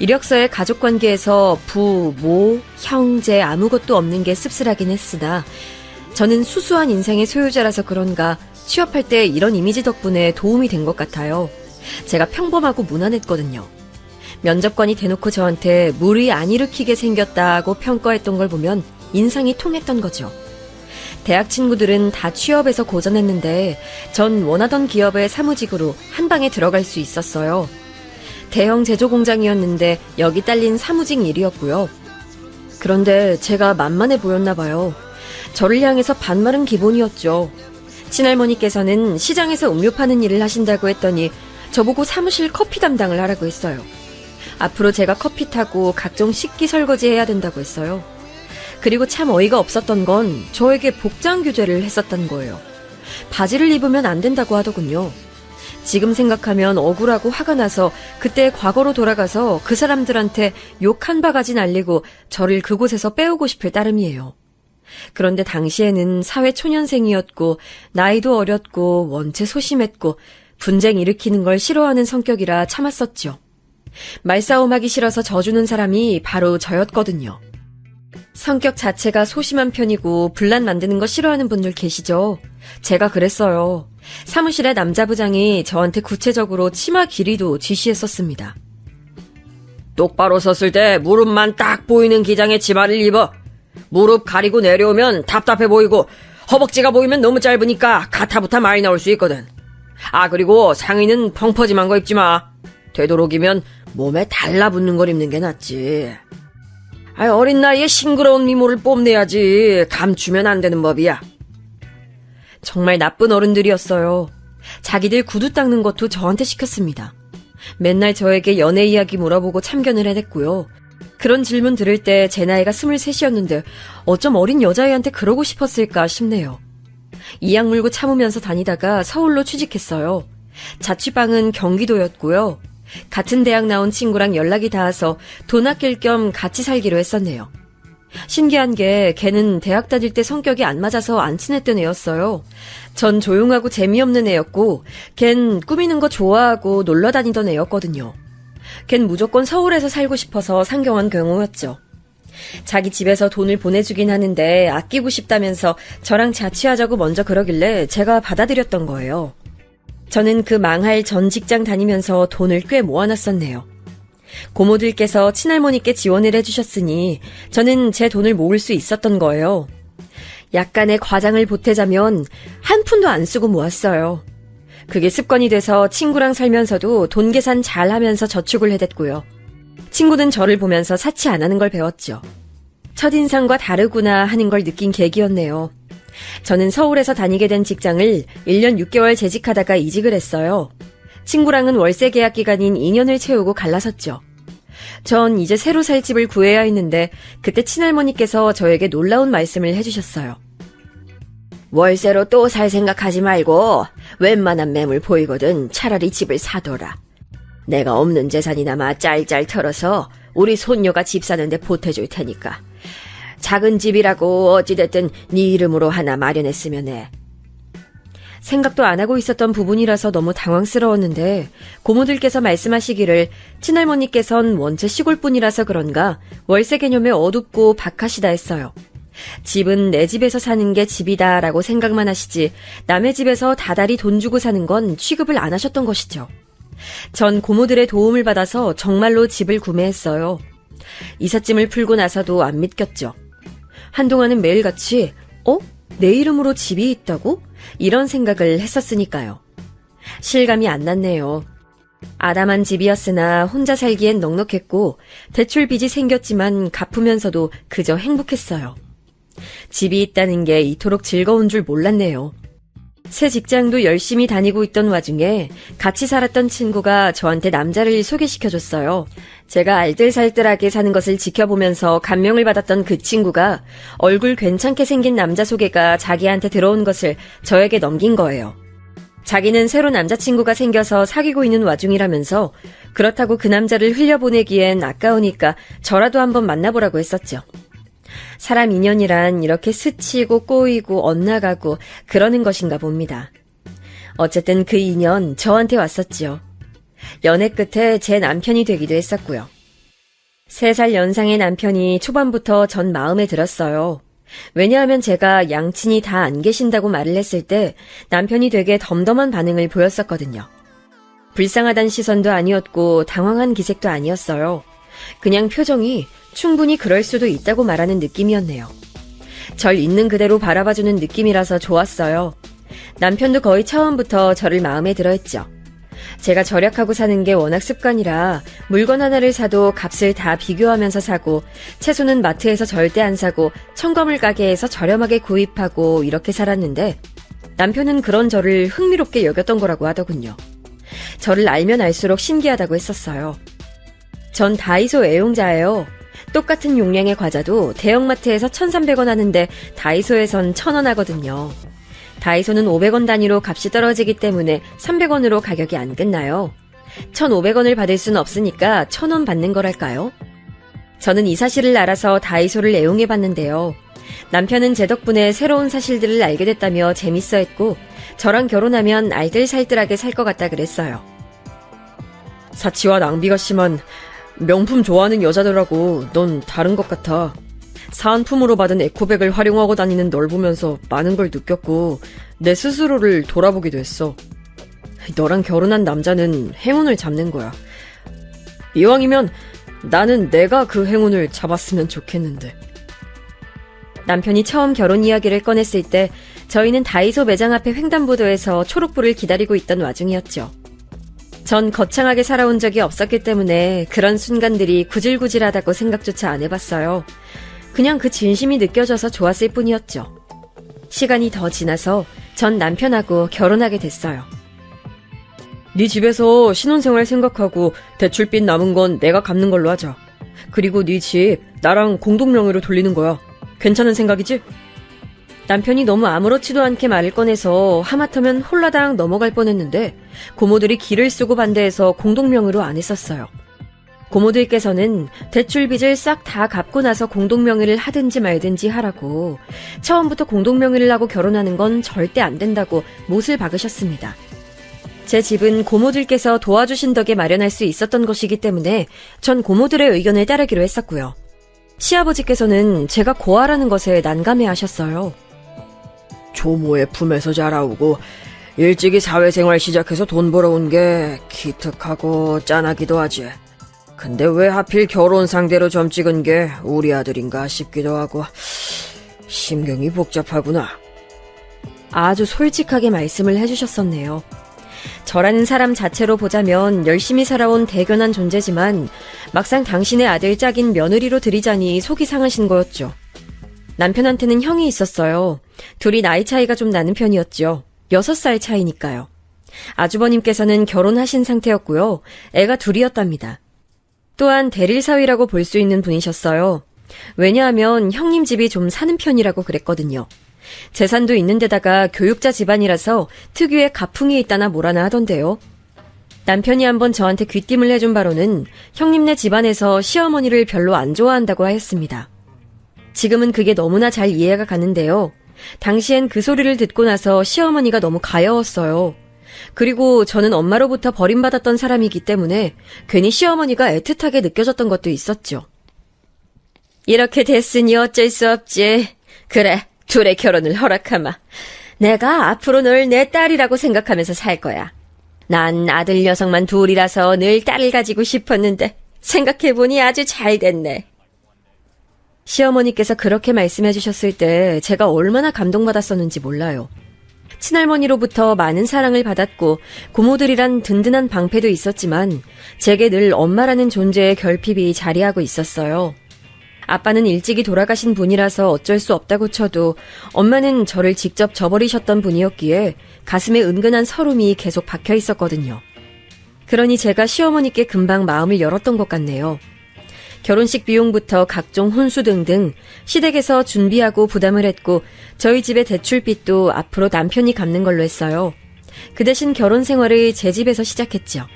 이력서의 가족관계에서 부, 모, 형제 아무것도 없는 게 씁쓸하긴 했으나 저는 수수한 인생의 소유자라서 그런가 취업할 때 이런 이미지 덕분에 도움이 된 것 같아요. 제가 평범하고 무난했거든요. 면접관이 대놓고 저한테 무리 안 일으키게 생겼다고 평가했던 걸 보면 인상이 통했던 거죠. 대학 친구들은 다 취업해서 고전했는데 전 원하던 기업의 사무직으로 한 방에 들어갈 수 있었어요. 대형 제조 공장이었는데 여기 딸린 사무직 일이었고요. 그런데 제가 만만해 보였나 봐요. 저를 향해서 반말은 기본이었죠. 친할머니께서는 시장에서 음료 파는 일을 하신다고 했더니 저보고 사무실 커피 담당을 하라고 했어요. 앞으로 제가 커피 타고 각종 식기 설거지 해야 된다고 했어요. 그리고 참 어이가 없었던 건 저에게 복장 규제를 했었던 거예요. 바지를 입으면 안 된다고 하더군요. 지금 생각하면 억울하고 화가 나서 그때 과거로 돌아가서 그 사람들한테 욕 한 바가지 날리고 저를 그곳에서 빼오고 싶을 따름이에요. 그런데 당시에는 사회 초년생이었고 나이도 어렸고 원체 소심했고 분쟁 일으키는 걸 싫어하는 성격이라 참았었죠. 말싸움하기 싫어서 져주는 사람이 바로 저였거든요. 성격 자체가 소심한 편이고 분란 만드는 거 싫어하는 분들 계시죠? 제가 그랬어요. 사무실의 남자부장이 저한테 구체적으로 치마 길이도 지시했었습니다. 똑바로 섰을 때 무릎만 딱 보이는 기장의 치마를 입어. 무릎 가리고 내려오면 답답해 보이고 허벅지가 보이면 너무 짧으니까 가타부타 많이 나올 수 있거든. 아, 그리고 상의는 펑퍼짐한 거 입지 마. 되도록이면 몸에 달라붙는 걸 입는 게 낫지. 어린 나이에 싱그러운 미모를 뽐내야지. 감추면 안 되는 법이야. 정말 나쁜 어른들이었어요. 자기들 구두 닦는 것도 저한테 시켰습니다. 맨날 저에게 연애 이야기 물어보고 참견을 해댔고요. 그런 질문 들을 때 제 나이가 23이었는데 어쩜 어린 여자애한테 그러고 싶었을까 싶네요. 이악 물고 참으면서 다니다가 서울로 취직했어요. 자취방은 경기도였고요. 같은 대학 나온 친구랑 연락이 닿아서 돈 아낄 겸 같이 살기로 했었네요. 신기한 게 걔는 대학 다닐 때 성격이 안 맞아서 안 친했던 애였어요. 전 조용하고 재미없는 애였고 걘 꾸미는 거 좋아하고 놀러 다니던 애였거든요. 걘 무조건 서울에서 살고 싶어서 상경한 경우였죠. 자기 집에서 돈을 보내주긴 하는데 아끼고 싶다면서 저랑 자취하자고 먼저 그러길래 제가 받아들였던 거예요. 저는 그 망할 전 직장 다니면서 돈을 꽤 모아놨었네요. 고모들께서 친할머니께 지원을 해주셨으니 저는 제 돈을 모을 수 있었던 거예요. 약간의 과장을 보태자면 한 푼도 안 쓰고 모았어요. 그게 습관이 돼서 친구랑 살면서도 돈 계산 잘 하면서 저축을 해댔고요. 친구는 저를 보면서 사치 안 하는 걸 배웠죠. 첫인상과 다르구나 하는 걸 느낀 계기였네요. 저는 서울에서 다니게 된 직장을 1년 6개월 재직하다가 이직을 했어요. 친구랑은 월세 계약 기간인 2년을 채우고 갈라섰죠. 전 이제 새로 살 집을 구해야 했는데 그때 친할머니께서 저에게 놀라운 말씀을 해주셨어요. 월세로 또 살 생각하지 말고 웬만한 매물 보이거든 차라리 집을 사둬라. 내가 없는 재산이나마 짤짤 털어서 우리 손녀가 집 사는데 보태줄 테니까. 작은 집이라고 어찌됐든 네 이름으로 하나 마련했으면 해. 생각도 안 하고 있었던 부분이라서 너무 당황스러웠는데 고모들께서 말씀하시기를 친할머니께선 원체 시골분이라서 그런가 월세 개념에 어둡고 박하시다 했어요. 집은 내 집에서 사는 게 집이다라고 생각만 하시지 남의 집에서 다달이 돈 주고 사는 건 취급을 안 하셨던 것이죠. 전 고모들의 도움을 받아서 정말로 집을 구매했어요. 이삿짐을 풀고 나서도 안 믿겼죠. 한동안은 매일같이 내 이름으로 집이 있다고? 이런 생각을 했었으니까요. 실감이 안 났네요. 아담한 집이었으나 혼자 살기엔 넉넉했고 대출 빚이 생겼지만 갚으면서도 그저 행복했어요. 집이 있다는 게 이토록 즐거운 줄 몰랐네요. 새 직장도 열심히 다니고 있던 와중에 같이 살았던 친구가 저한테 남자를 소개시켜줬어요. 제가 알뜰살뜰하게 사는 것을 지켜보면서 감명을 받았던 그 친구가 얼굴 괜찮게 생긴 남자 소개가 자기한테 들어온 것을 저에게 넘긴 거예요. 자기는 새로 남자친구가 생겨서 사귀고 있는 와중이라면서 그렇다고 그 남자를 흘려보내기엔 아까우니까 저라도 한번 만나보라고 했었죠. 사람 인연이란 이렇게 스치고 꼬이고 엇나가고 그러는 것인가 봅니다. 어쨌든 그 인연 저한테 왔었지요. 연애 끝에 제 남편이 되기도 했었고요. 3살 연상의 남편이 초반부터 전 마음에 들었어요. 왜냐하면 제가 양친이 다 안 계신다고 말을 했을 때 남편이 되게 덤덤한 반응을 보였었거든요. 불쌍하단 시선도 아니었고 당황한 기색도 아니었어요. 그냥 표정이 충분히 그럴 수도 있다고 말하는 느낌이었네요. 절 있는 그대로 바라봐주는 느낌이라서 좋았어요. 남편도 거의 처음부터 저를 마음에 들어했죠. 제가 절약하고 사는 게 워낙 습관이라 물건 하나를 사도 값을 다 비교하면서 사고 채소는 마트에서 절대 안 사고 첨가물 가게에서 저렴하게 구입하고 이렇게 살았는데 남편은 그런 저를 흥미롭게 여겼던 거라고 하더군요. 저를 알면 알수록 신기하다고 했었어요. 전 다이소 애용자예요. 똑같은 용량의 과자도 대형마트에서 1,300원 하는데 다이소에선 1,000원 하거든요. 다이소는 500원 단위로 값이 떨어지기 때문에 300원으로 가격이 안 끝나요. 1,500원을 받을 순 없으니까 1,000원 받는 거랄까요? 저는 이 사실을 알아서 다이소를 애용해봤는데요. 남편은 제 덕분에 새로운 사실들을 알게 됐다며 재밌어했고 저랑 결혼하면 알뜰살뜰하게 살 것 같다 그랬어요. 사치와 낭비가 심한 명품 좋아하는 여자들하고 넌 다른 것 같아. 사은품으로 받은 에코백을 활용하고 다니는 널 보면서 많은 걸 느꼈고 내 스스로를 돌아보기도 했어. 너랑 결혼한 남자는 행운을 잡는 거야. 이왕이면 나는 내가 그 행운을 잡았으면 좋겠는데. 남편이 처음 결혼 이야기를 꺼냈을 때 저희는 다이소 매장 앞에 횡단보도에서 초록불을 기다리고 있던 와중이었죠. 전 거창하게 살아온 적이 없었기 때문에 그런 순간들이 구질구질하다고 생각조차 안 해봤어요. 그냥 그 진심이 느껴져서 좋았을 뿐이었죠. 시간이 더 지나서 전 남편하고 결혼하게 됐어요. 네 집에서 신혼생활 생각하고 대출빚 남은 건 내가 갚는 걸로 하자. 그리고 네 집 나랑 공동명의로 돌리는 거야. 괜찮은 생각이지? 남편이 너무 아무렇지도 않게 말을 꺼내서 하마터면 홀라당 넘어갈 뻔했는데 고모들이 기를 쓰고 반대해서 공동명의로 안 했었어요. 고모들께서는 대출 빚을 싹 다 갚고 나서 공동명의를 하든지 말든지 하라고 처음부터 공동명의를 하고 결혼하는 건 절대 안 된다고 못을 박으셨습니다. 제 집은 고모들께서 도와주신 덕에 마련할 수 있었던 것이기 때문에 전 고모들의 의견을 따르기로 했었고요. 시아버지께서는 제가 고아라는 것에 난감해 하셨어요. 조모의 품에서 자라오고 일찍이 사회생활 시작해서 돈 벌어온 게 기특하고 짠하기도 하지. 근데 왜 하필 결혼 상대로 점 찍은 게 우리 아들인가 싶기도 하고 심경이 복잡하구나. 아주 솔직하게 말씀을 해주셨었네요. 저라는 사람 자체로 보자면 열심히 살아온 대견한 존재지만 막상 당신의 아들 짝인 며느리로 들이자니 속이 상하신 거였죠. 남편한테는 형이 있었어요. 둘이 나이 차이가 좀 나는 편이었죠. 6살 차이니까요. 아주버님께서는 결혼하신 상태였고요. 애가 둘이었답니다. 또한 대릴사위라고 볼 수 있는 분이셨어요. 왜냐하면 형님 집이 좀 사는 편이라고 그랬거든요. 재산도 있는 데다가 교육자 집안이라서 특유의 가풍이 있다나 뭐라나 하던데요. 남편이 한번 저한테 귀띔을 해준 바로는 형님네 집안에서 시어머니를 별로 안 좋아한다고 하였습니다. 지금은 그게 너무나 잘 이해가 가는데요. 당시엔 그 소리를 듣고 나서 시어머니가 너무 가여웠어요. 그리고 저는 엄마로부터 버림받았던 사람이기 때문에 괜히 시어머니가 애틋하게 느껴졌던 것도 있었죠. 이렇게 됐으니 어쩔 수 없지. 그래, 둘의 결혼을 허락하마. 내가 앞으로 널 내 딸이라고 생각하면서 살 거야. 난 아들 녀석만 둘이라서 늘 딸을 가지고 싶었는데 생각해보니 아주 잘 됐네. 시어머니께서 그렇게 말씀해 주셨을 때 제가 얼마나 감동받았었는지 몰라요. 친할머니로부터 많은 사랑을 받았고 고모들이란 든든한 방패도 있었지만 제게 늘 엄마라는 존재의 결핍이 자리하고 있었어요. 아빠는 일찍이 돌아가신 분이라서 어쩔 수 없다고 쳐도 엄마는 저를 직접 저버리셨던 분이었기에 가슴에 은근한 서름이 계속 박혀 있었거든요. 그러니 제가 시어머니께 금방 마음을 열었던 것 같네요. 결혼식 비용부터 각종 혼수 등등 시댁에서 준비하고 부담을 했고 저희 집의 대출빚도 앞으로 남편이 갚는 걸로 했어요. 그 대신 결혼 생활을 제 집에서 시작했죠.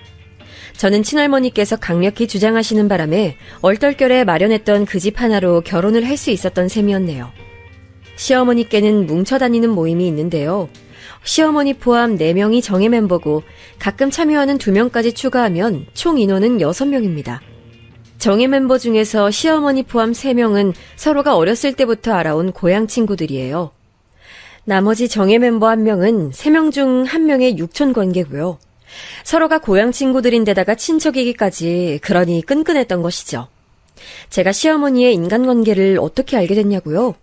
저는 친할머니께서 강력히 주장하시는 바람에 얼떨결에 마련했던 그 집 하나로 결혼을 할 수 있었던 셈이었네요. 시어머니께는 뭉쳐다니는 모임이 있는데요. 시어머니 포함 4명이 정예 멤버고 가끔 참여하는 2명까지 추가하면 총 인원은 6명입니다. 정예 멤버 중에서 시어머니 포함 3명은 서로가 어렸을 때부터 알아온 고향 친구들이에요. 나머지 정예 멤버 1명은 3명 중 1명의 육촌 관계고요. 서로가 고향 친구들인데다가 친척이기까지 그러니 끈끈했던 것이죠. 제가 시어머니의 인간관계를 어떻게 알게 됐냐고요?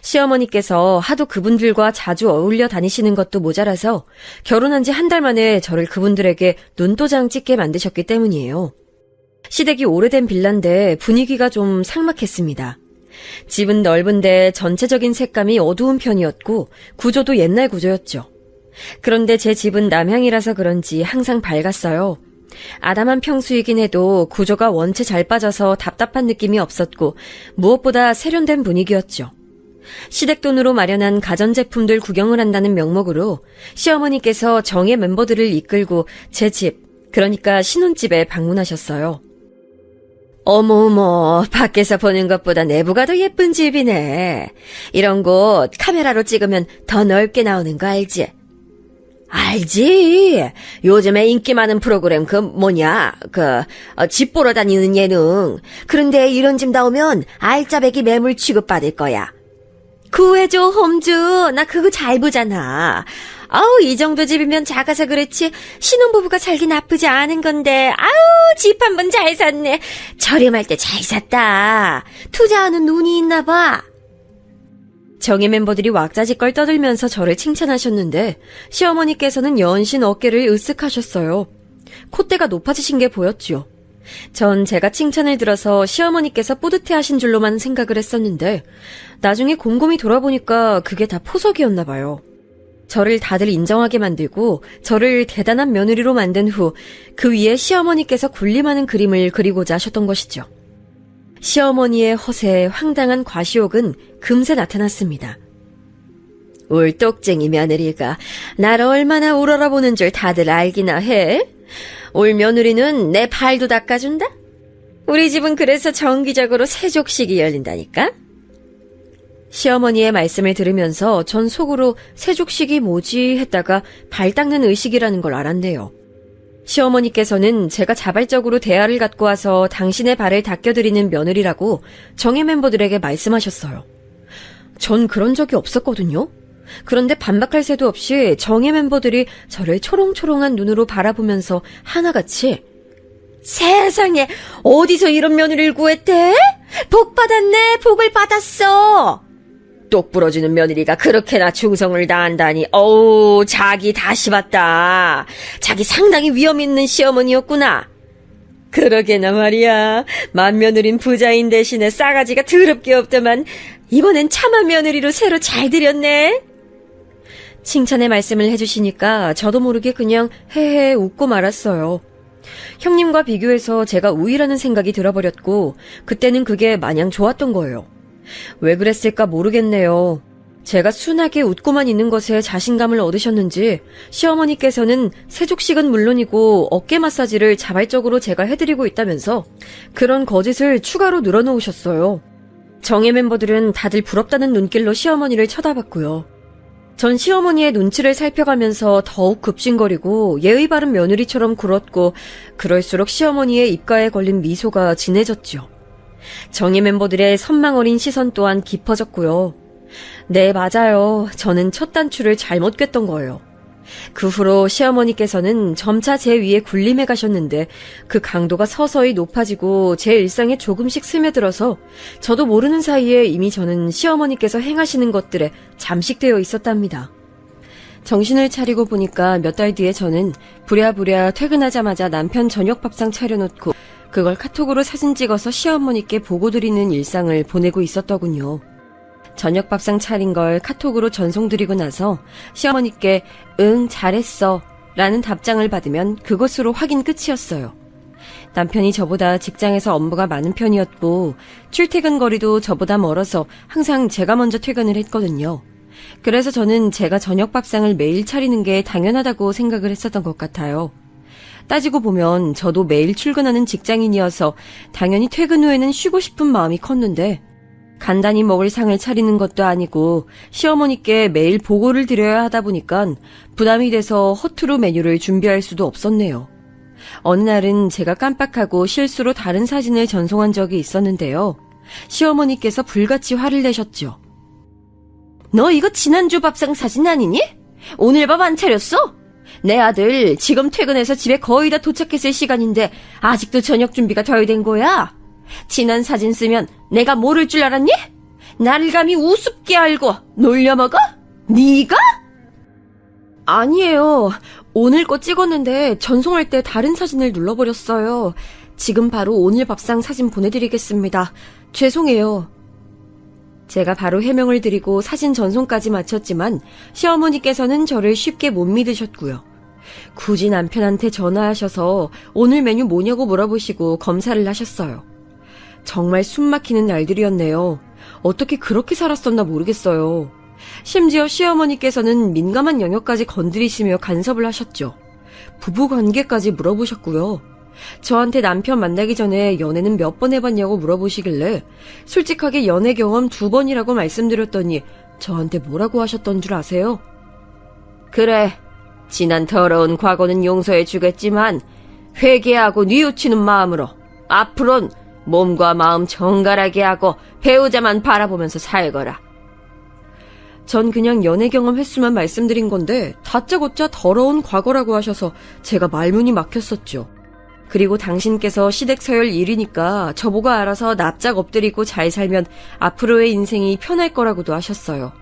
시어머니께서 하도 그분들과 자주 어울려 다니시는 것도 모자라서 결혼한 지 1달 만에 저를 그분들에게 눈도장 찍게 만드셨기 때문이에요. 시댁이 오래된 빌라인데 분위기가 좀 삭막했습니다. 집은 넓은데 전체적인 색감이 어두운 편이었고 구조도 옛날 구조였죠. 그런데 제 집은 남향이라서 그런지 항상 밝았어요. 아담한 평수이긴 해도 구조가 원체 잘 빠져서 답답한 느낌이 없었고 무엇보다 세련된 분위기였죠. 시댁 돈으로 마련한 가전제품들 구경을 한다는 명목으로 시어머니께서 정예 멤버들을 이끌고 제 집, 그러니까 신혼집에 방문하셨어요. 어머어머, 밖에서 보는 것보다 내부가 더 예쁜 집이네. 이런 곳 카메라로 찍으면 더 넓게 나오는 거 알지? 알지. 요즘에 인기 많은 프로그램 집 보러 다니는 예능. 그런데 이런 집 나오면 알짜배기 매물 취급받을 거야. 구해줘, 홈즈. 나 그거 잘 보잖아. 아우, 이 정도 집이면 작아서 그렇지 신혼부부가 살기 나쁘지 않은 건데. 아우, 집 한 번 잘 샀네. 저렴할 때 잘 샀다. 투자하는 눈이 있나 봐. 정예 멤버들이 왁자지껄 떠들면서 저를 칭찬하셨는데 시어머니께서는 연신 어깨를 으쓱하셨어요. 콧대가 높아지신 게 보였죠. 전 제가 칭찬을 들어서 시어머니께서 뿌듯해하신 줄로만 생각을 했었는데 나중에 곰곰이 돌아보니까 그게 다 포석이었나 봐요. 저를 다들 인정하게 만들고 저를 대단한 며느리로 만든 후 그 위에 시어머니께서 군림하는 그림을 그리고자 하셨던 것이죠. 시어머니의 허세에 황당한 과시욕은 금세 나타났습니다. 울똑쟁이 며느리가 날 얼마나 우러러보는 줄 다들 알기나 해? 올 며느리는 내 발도 닦아준다? 우리 집은 그래서 정기적으로 세족식이 열린다니까? 시어머니의 말씀을 들으면서 전 속으로 세족식이 뭐지 했다가 발 닦는 의식이라는 걸 알았네요. 시어머니께서는 제가 자발적으로 대화를 갖고 와서 당신의 발을 닦여드리는 며느리라고 정예 멤버들에게 말씀하셨어요. 전 그런 적이 없었거든요. 그런데 반박할 새도 없이 정예 멤버들이 저를 초롱초롱한 눈으로 바라보면서 하나같이 세상에 어디서 이런 며느리를 구했대? 복 받았네. 복을 받았어. 똑 부러지는 며느리가 그렇게나 충성을 다한다니. 어우, 자기 다시 봤다. 자기 상당히 위험 있는 시어머니였구나. 그러게나 말이야. 맏며느린 부자인 대신에 싸가지가 더럽게 없더만 이번엔 참한 며느리로 새로 잘 들였네. 칭찬의 말씀을 해주시니까 저도 모르게 그냥 헤헤 웃고 말았어요. 형님과 비교해서 제가 우위라는 생각이 들어버렸고 그때는 그게 마냥 좋았던 거예요. 왜 그랬을까 모르겠네요. 제가 순하게 웃고만 있는 것에 자신감을 얻으셨는지 시어머니께서는 세족식은 물론이고 어깨 마사지를 자발적으로 제가 해드리고 있다면서 그런 거짓을 추가로 늘어놓으셨어요. 정예 멤버들은 다들 부럽다는 눈길로 시어머니를 쳐다봤고요. 전 시어머니의 눈치를 살펴가면서 더욱 급신거리고 예의 바른 며느리처럼 굴었고 그럴수록 시어머니의 입가에 걸린 미소가 진해졌죠. 정예 멤버들의 선망 어린 시선 또한 깊어졌고요. 네, 맞아요. 저는 첫 단추를 잘못 꿰던 거예요. 그 후로 시어머니께서는 점차 제 위에 군림해 가셨는데 그 강도가 서서히 높아지고 제 일상에 조금씩 스며들어서 저도 모르는 사이에 이미 저는 시어머니께서 행하시는 것들에 잠식되어 있었답니다. 정신을 차리고 보니까 몇 달 뒤에 저는 부랴부랴 퇴근하자마자 남편 저녁 밥상 차려놓고 그걸 카톡으로 사진 찍어서 시어머니께 보고드리는 일상을 보내고 있었더군요. 저녁 밥상 차린 걸 카톡으로 전송드리고 나서 시어머니께 응 잘했어 라는 답장을 받으면 그것으로 확인 끝이었어요. 남편이 저보다 직장에서 업무가 많은 편이었고 출퇴근 거리도 저보다 멀어서 항상 제가 먼저 퇴근을 했거든요. 그래서 저는 제가 저녁 밥상을 매일 차리는 게 당연하다고 생각을 했었던 것 같아요. 따지고 보면 저도 매일 출근하는 직장인이어서 당연히 퇴근 후에는 쉬고 싶은 마음이 컸는데 간단히 먹을 상을 차리는 것도 아니고 시어머니께 매일 보고를 드려야 하다 보니까 부담이 돼서 허투루 메뉴를 준비할 수도 없었네요. 어느 날은 제가 깜빡하고 실수로 다른 사진을 전송한 적이 있었는데요. 시어머니께서 불같이 화를 내셨죠. 너 이거 지난주 밥상 사진 아니니? 오늘 밥 안 차렸어? 내 아들 지금 퇴근해서 집에 거의 다 도착했을 시간인데 아직도 저녁 준비가 덜 된 거야? 지난 사진 쓰면 내가 모를 줄 알았니? 나를 감히 우습게 알고 놀려먹어? 네가? 아니에요. 오늘 거 찍었는데 전송할 때 다른 사진을 눌러버렸어요. 지금 바로 오늘 밥상 사진 보내드리겠습니다. 죄송해요. 제가 바로 해명을 드리고 사진 전송까지 마쳤지만 시어머니께서는 저를 쉽게 못 믿으셨고요. 굳이 남편한테 전화하셔서 오늘 메뉴 뭐냐고 물어보시고 검사를 하셨어요. 정말 숨막히는 날들이었네요. 어떻게 그렇게 살았었나 모르겠어요. 심지어 시어머니께서는 민감한 영역까지 건드리시며 간섭을 하셨죠. 부부 관계까지 물어보셨고요. 저한테 남편 만나기 전에 연애는 몇 번 해봤냐고 물어보시길래 솔직하게 연애 경험 2번이라고 말씀드렸더니 저한테 뭐라고 하셨던 줄 아세요? 그래, 지난 더러운 과거는 용서해 주겠지만 회개하고 뉘우치는 마음으로 앞으론 몸과 마음 정갈하게 하고 배우자만 바라보면서 살거라. 전 그냥 연애 경험 횟수만 말씀드린 건데 다짜고짜 더러운 과거라고 하셔서 제가 말문이 막혔었죠. 그리고 당신께서 시댁 서열 1위니까 저보고 알아서 납작 엎드리고 잘 살면 앞으로의 인생이 편할 거라고도 하셨어요.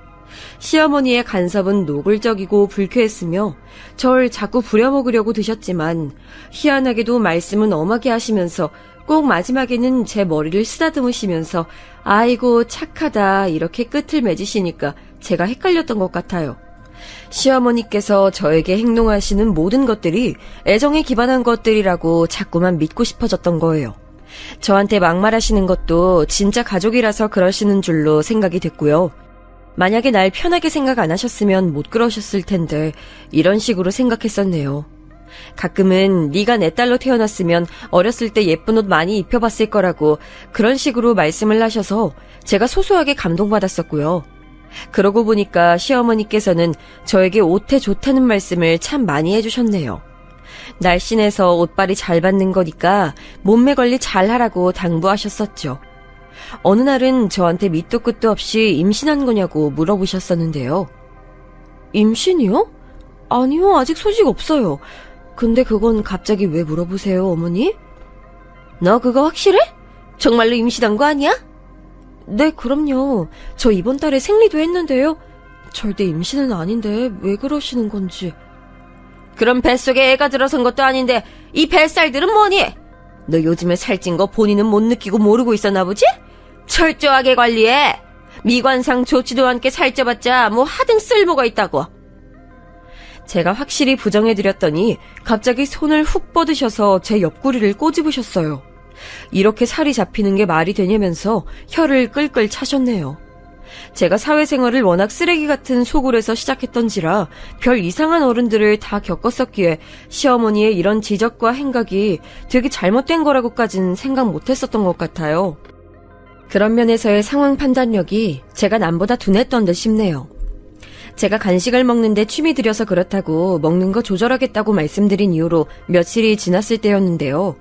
시어머니의 간섭은 노골적이고 불쾌했으며 절 자꾸 부려먹으려고 드셨지만 희한하게도 말씀은 엄하게 하시면서 꼭 마지막에는 제 머리를 쓰다듬으시면서 아이고 착하다 이렇게 끝을 맺으시니까 제가 헷갈렸던 것 같아요. 시어머니께서 저에게 행동하시는 모든 것들이 애정에 기반한 것들이라고 자꾸만 믿고 싶어졌던 거예요. 저한테 막말하시는 것도 진짜 가족이라서 그러시는 줄로 생각이 됐고요. 만약에 날 편하게 생각 안 하셨으면 못 그러셨을 텐데 이런 식으로 생각했었네요. 가끔은 네가 내 딸로 태어났으면 어렸을 때 예쁜 옷 많이 입혀봤을 거라고 그런 식으로 말씀을 하셔서 제가 소소하게 감동받았었고요. 그러고 보니까 시어머니께서는 저에게 옷에 좋다는 말씀을 참 많이 해주셨네요. 날씬해서 옷빨이 잘 받는 거니까 몸매 관리 잘 하라고 당부하셨었죠. 어느 날은 저한테 밑도 끝도 없이 임신한 거냐고 물어보셨었는데요. 임신이요? 아니요, 아직 소식 없어요. 근데 그건 갑자기 왜 물어보세요, 어머니? 너 그거 확실해? 정말로 임신한 거 아니야? 네, 그럼요. 저 이번 달에 생리도 했는데요. 절대 임신은 아닌데 왜 그러시는 건지. 그럼 뱃속에 애가 들어선 것도 아닌데 이 뱃살들은 뭐니? 너 요즘에 살찐 거 본인은 못 느끼고 모르고 있었나 보지? 철저하게 관리해. 미관상 좋지도 않게 살쪄봤자 뭐 하등 쓸모가 있다고. 제가 확실히 부정해드렸더니 갑자기 손을 훅 뻗으셔서 제 옆구리를 꼬집으셨어요. 이렇게 살이 잡히는 게 말이 되냐면서 혀를 끌끌 차셨네요. 제가 사회생활을 워낙 쓰레기 같은 소굴에서 시작했던지라 별 이상한 어른들을 다 겪었었기에 시어머니의 이런 지적과 행각이 되게 잘못된 거라고까진 생각 못했었던 것 같아요. 그런 면에서의 상황 판단력이 제가 남보다 둔했던 듯 싶네요. 제가 간식을 먹는데 취미 들여서 그렇다고 먹는 거 조절하겠다고 말씀드린 이후로 며칠이 지났을 때였는데요.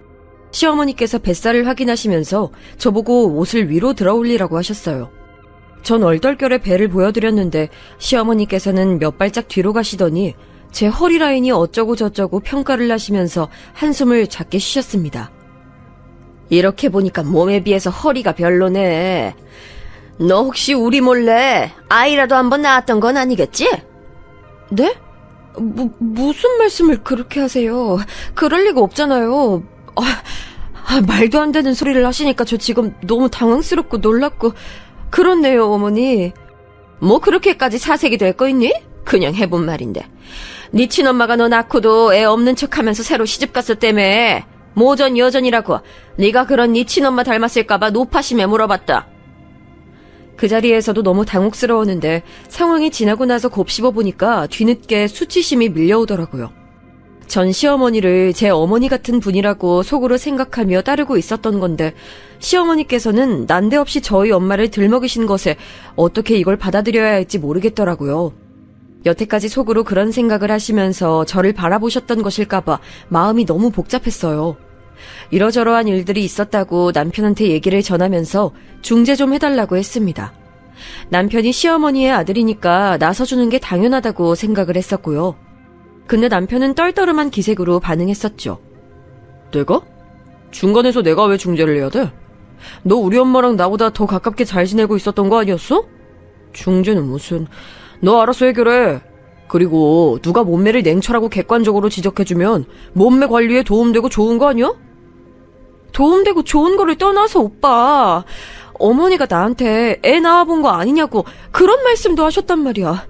시어머니께서 뱃살을 확인하시면서 저보고 옷을 위로 들어올리라고 하셨어요. 전 얼떨결에 배를 보여드렸는데 시어머니께서는 몇 발짝 뒤로 가시더니 제 허리 라인이 어쩌고 저쩌고 평가를 하시면서 한숨을 작게 쉬셨습니다. 이렇게 보니까 몸에 비해서 허리가 별로네. 너 혹시 우리 몰래 아이라도 한번 낳았던 건 아니겠지? 네? 무슨 말씀을 그렇게 하세요? 그럴 리가 없잖아요. 말도 안 되는 소리를 하시니까 저 지금 너무 당황스럽고 놀랍고 그렇네요, 어머니. 뭐 그렇게까지 사색이 될 거 있니? 그냥 해본 말인데. 네 친엄마가 너 낳고도 애 없는 척하면서 새로 시집갔었다며. 모전 여전이라고 네가 그런 네 친엄마 닮았을까봐 노파심에 물어봤다. 그 자리에서도 너무 당혹스러웠는데 상황이 지나고 나서 곱씹어 보니까 뒤늦게 수치심이 밀려오더라고요. 전 시어머니를 제 어머니 같은 분이라고 속으로 생각하며 따르고 있었던 건데 시어머니께서는 난데없이 저희 엄마를 들먹이신 것에 어떻게 이걸 받아들여야 할지 모르겠더라고요. 여태까지 속으로 그런 생각을 하시면서 저를 바라보셨던 것일까봐 마음이 너무 복잡했어요. 이러저러한 일들이 있었다고 남편한테 얘기를 전하면서 중재 좀 해달라고 했습니다. 남편이 시어머니의 아들이니까 나서주는 게 당연하다고 생각을 했었고요. 근데 남편은 떨떠름한 기색으로 반응했었죠. 내가? 중간에서 내가 왜 중재를 해야 돼? 너 우리 엄마랑 나보다 더 가깝게 잘 지내고 있었던 거 아니었어? 중재는 무슨... 너 알아서 해결해. 그리고 누가 몸매를 냉철하고 객관적으로 지적해주면 몸매 관리에 도움되고 좋은 거 아니야? 도움되고 좋은 거를 떠나서 오빠, 어머니가 나한테 애 낳아본 거 아니냐고 그런 말씀도 하셨단 말이야.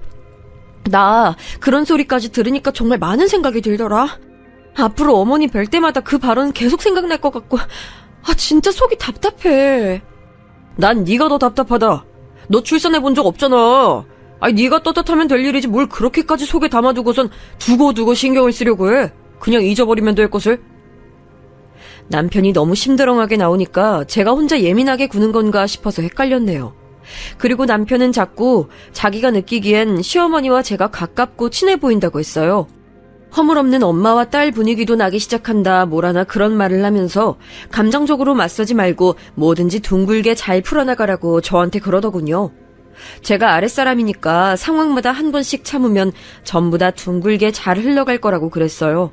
나 그런 소리까지 들으니까 정말 많은 생각이 들더라. 앞으로 어머니 뵐 때마다 그 발언 계속 생각날 것 같고 진짜 속이 답답해. 난 네가 더 답답하다. 너 출산해본 적 없잖아. 네가 떳떳하면 될 일이지 뭘 그렇게까지 속에 담아두고선 두고두고 신경을 쓰려고 해. 그냥 잊어버리면 될 것을. 남편이 너무 심드렁하게 나오니까 제가 혼자 예민하게 구는 건가 싶어서 헷갈렸네요. 그리고 남편은 자꾸 자기가 느끼기엔 시어머니와 제가 가깝고 친해 보인다고 했어요. 허물없는 엄마와 딸 분위기도 나기 시작한다 뭐라나 그런 말을 하면서 감정적으로 맞서지 말고 뭐든지 둥글게 잘 풀어나가라고 저한테 그러더군요. 제가 아랫사람이니까 상황마다 한 번씩 참으면 전부 다 둥글게 잘 흘러갈 거라고 그랬어요.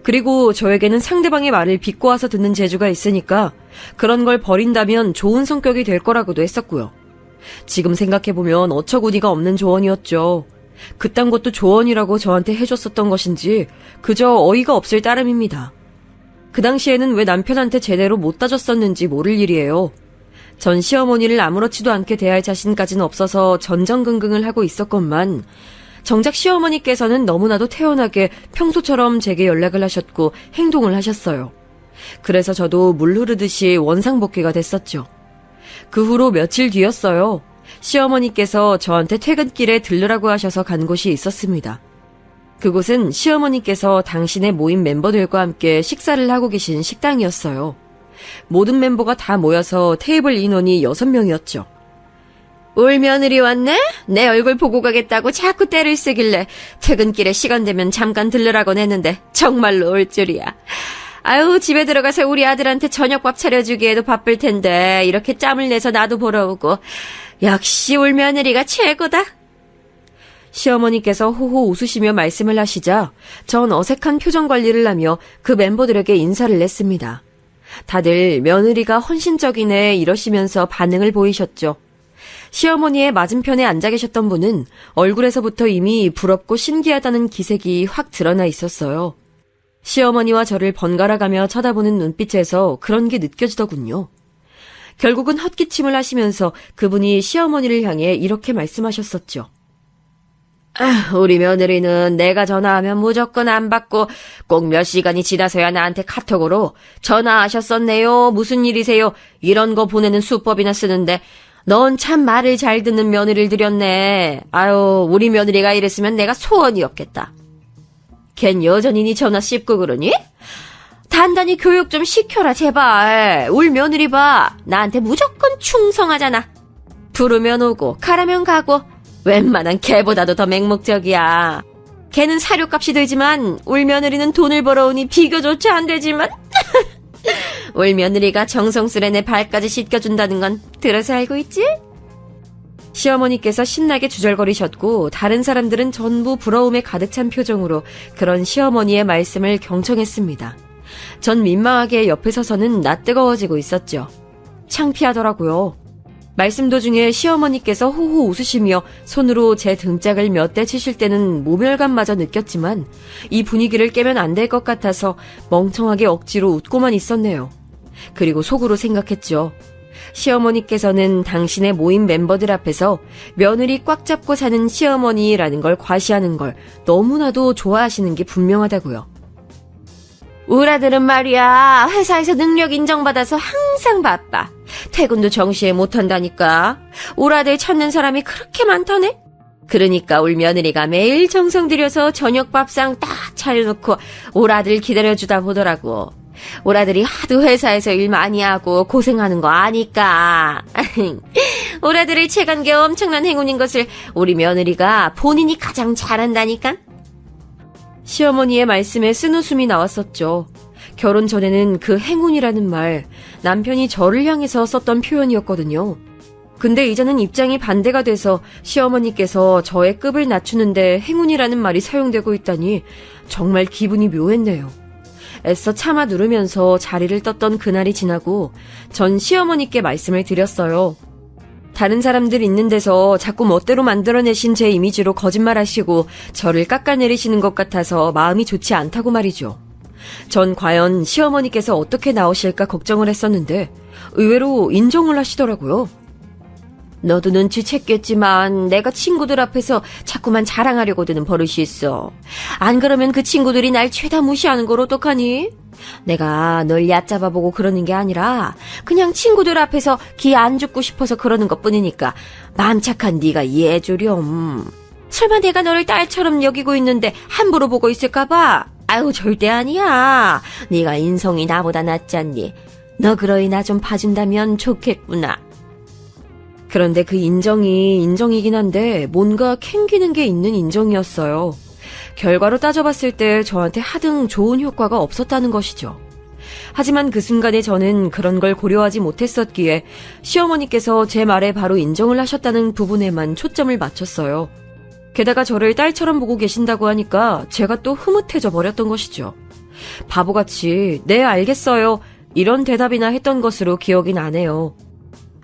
그리고 저에게는 상대방의 말을 비꼬아서 듣는 재주가 있으니까 그런 걸 버린다면 좋은 성격이 될 거라고도 했었고요. 지금 생각해보면 어처구니가 없는 조언이었죠. 그딴 것도 조언이라고 저한테 해줬었던 것인지 그저 어이가 없을 따름입니다. 그 당시에는 왜 남편한테 제대로 못 따졌었는지 모를 일이에요. 전 시어머니를 아무렇지도 않게 대할 자신까지는 없어서 전전긍긍을 하고 있었건만 정작 시어머니께서는 너무나도 태연하게 평소처럼 제게 연락을 하셨고 행동을 하셨어요. 그래서 저도 물 흐르듯이 원상복귀가 됐었죠. 그 후로 며칠 뒤였어요. 시어머니께서 저한테 퇴근길에 들르라고 하셔서 간 곳이 있었습니다. 그곳은 시어머니께서 당신의 모임 멤버들과 함께 식사를 하고 계신 식당이었어요. 모든 멤버가 다 모여서 테이블 인원이 6명이었죠. 올 며느리 왔네? 내 얼굴 보고 가겠다고 자꾸 떼를 쓰길래 퇴근길에 시간 되면 잠깐 들르라곤 했는데 정말로 올 줄이야. 아유, 집에 들어가서 우리 아들한테 저녁밥 차려주기에도 바쁠 텐데 이렇게 짬을 내서 나도 보러 오고. 역시 올 며느리가 최고다. 시어머니께서 호호 웃으시며 말씀을 하시자 전 어색한 표정 관리를 하며 그 멤버들에게 인사를 냈습니다. 다들 며느리가 헌신적이네 이러시면서 반응을 보이셨죠. 시어머니의 맞은편에 앉아 계셨던 분은 얼굴에서부터 이미 부럽고 신기하다는 기색이 확 드러나 있었어요. 시어머니와 저를 번갈아가며 쳐다보는 눈빛에서 그런 게 느껴지더군요. 결국은 헛기침을 하시면서 그분이 시어머니를 향해 이렇게 말씀하셨었죠. 우리 며느리는 내가 전화하면 무조건 안 받고 꼭 몇 시간이 지나서야 나한테 카톡으로 전화하셨었네요. 무슨 일이세요? 이런 거 보내는 수법이나 쓰는데 넌 참 말을 잘 듣는 며느리를 들였네. 아유, 우리 며느리가 이랬으면 내가 소원이었겠다. 걘 여전히 네 전화 씹고 그러니? 단단히 교육 좀 시켜라 제발. 울 며느리 봐. 나한테 무조건 충성하잖아. 부르면 오고 가라면 가고 웬만한 개보다도 더 맹목적이야. 걔는 사료값이 들지만 울 며느리는 돈을 벌어오니 비교조차 안 되지만 울 며느리가 정성스레 내 발까지 씻겨준다는 건 들어서 알고 있지? 시어머니께서 신나게 주절거리셨고 다른 사람들은 전부 부러움에 가득 찬 표정으로 그런 시어머니의 말씀을 경청했습니다. 전 민망하게 옆에 서서는 낯뜨거워지고 있었죠. 창피하더라고요. 말씀 도중에 시어머니께서 호호 웃으시며 손으로 제 등짝을 몇 대 치실 때는 모멸감마저 느꼈지만 이 분위기를 깨면 안 될 것 같아서 멍청하게 억지로 웃고만 있었네요. 그리고 속으로 생각했죠. 시어머니께서는 당신의 모임 멤버들 앞에서 며느리 꽉 잡고 사는 시어머니라는 걸 과시하는 걸 너무나도 좋아하시는 게 분명하다고요. 우리 아들은 말이야, 회사에서 능력 인정받아서 항상 바빠. 퇴근도 정시에 못한다니까. 우리 아들 찾는 사람이 그렇게 많다네? 그러니까 우리 며느리가 매일 정성 들여서 저녁 밥상 딱 차려놓고 우리 아들 기다려주다 보더라고. 우리 아들이 하도 회사에서 일 많이 하고 고생하는 거 아니까. 우리 아들을 채간 게 엄청난 행운인 것을 우리 며느리가 본인이 가장 잘한다니까. 시어머니의 말씀에 쓴웃음이 나왔었죠. 결혼 전에는 그 행운이라는 말, 남편이 저를 향해서 썼던 표현이었거든요. 근데 이제는 입장이 반대가 돼서 시어머니께서 저의 급을 낮추는데 행운이라는 말이 사용되고 있다니 정말 기분이 묘했네요. 애써 참아 누르면서 자리를 떴던 그날이 지나고 전 시어머니께 말씀을 드렸어요. 다른 사람들 있는 데서 자꾸 멋대로 만들어내신 제 이미지로 거짓말하시고 저를 깎아내리시는 것 같아서 마음이 좋지 않다고 말이죠. 전 과연 시어머니께서 어떻게 나오실까 걱정을 했었는데 의외로 인정을 하시더라고요. 너도 눈치챘겠지만 내가 친구들 앞에서 자꾸만 자랑하려고 드는 버릇이 있어. 안 그러면 그 친구들이 날 죄다 무시하는 걸 어떡하니? 내가 널 얕잡아보고 그러는 게 아니라 그냥 친구들 앞에서 기 안 죽고 싶어서 그러는 것뿐이니까 마음 착한 네가 이해해주렴. 설마 내가 너를 딸처럼 여기고 있는데 함부로 보고 있을까봐? 아유, 절대 아니야. 네가 인성이 나보다 낫잖니. 너 그러니 나 좀 봐준다면 좋겠구나. 그런데 그 인정이 인정이긴 한데 뭔가 캥기는 게 있는 인정이었어요. 결과로 따져봤을 때 저한테 하등 좋은 효과가 없었다는 것이죠. 하지만 그 순간에 저는 그런 걸 고려하지 못했었기에 시어머니께서 제 말에 바로 인정을 하셨다는 부분에만 초점을 맞췄어요. 게다가 저를 딸처럼 보고 계신다고 하니까 제가 또 흐뭇해져 버렸던 것이죠. 바보같이 네 알겠어요 이런 대답이나 했던 것으로 기억이 나네요.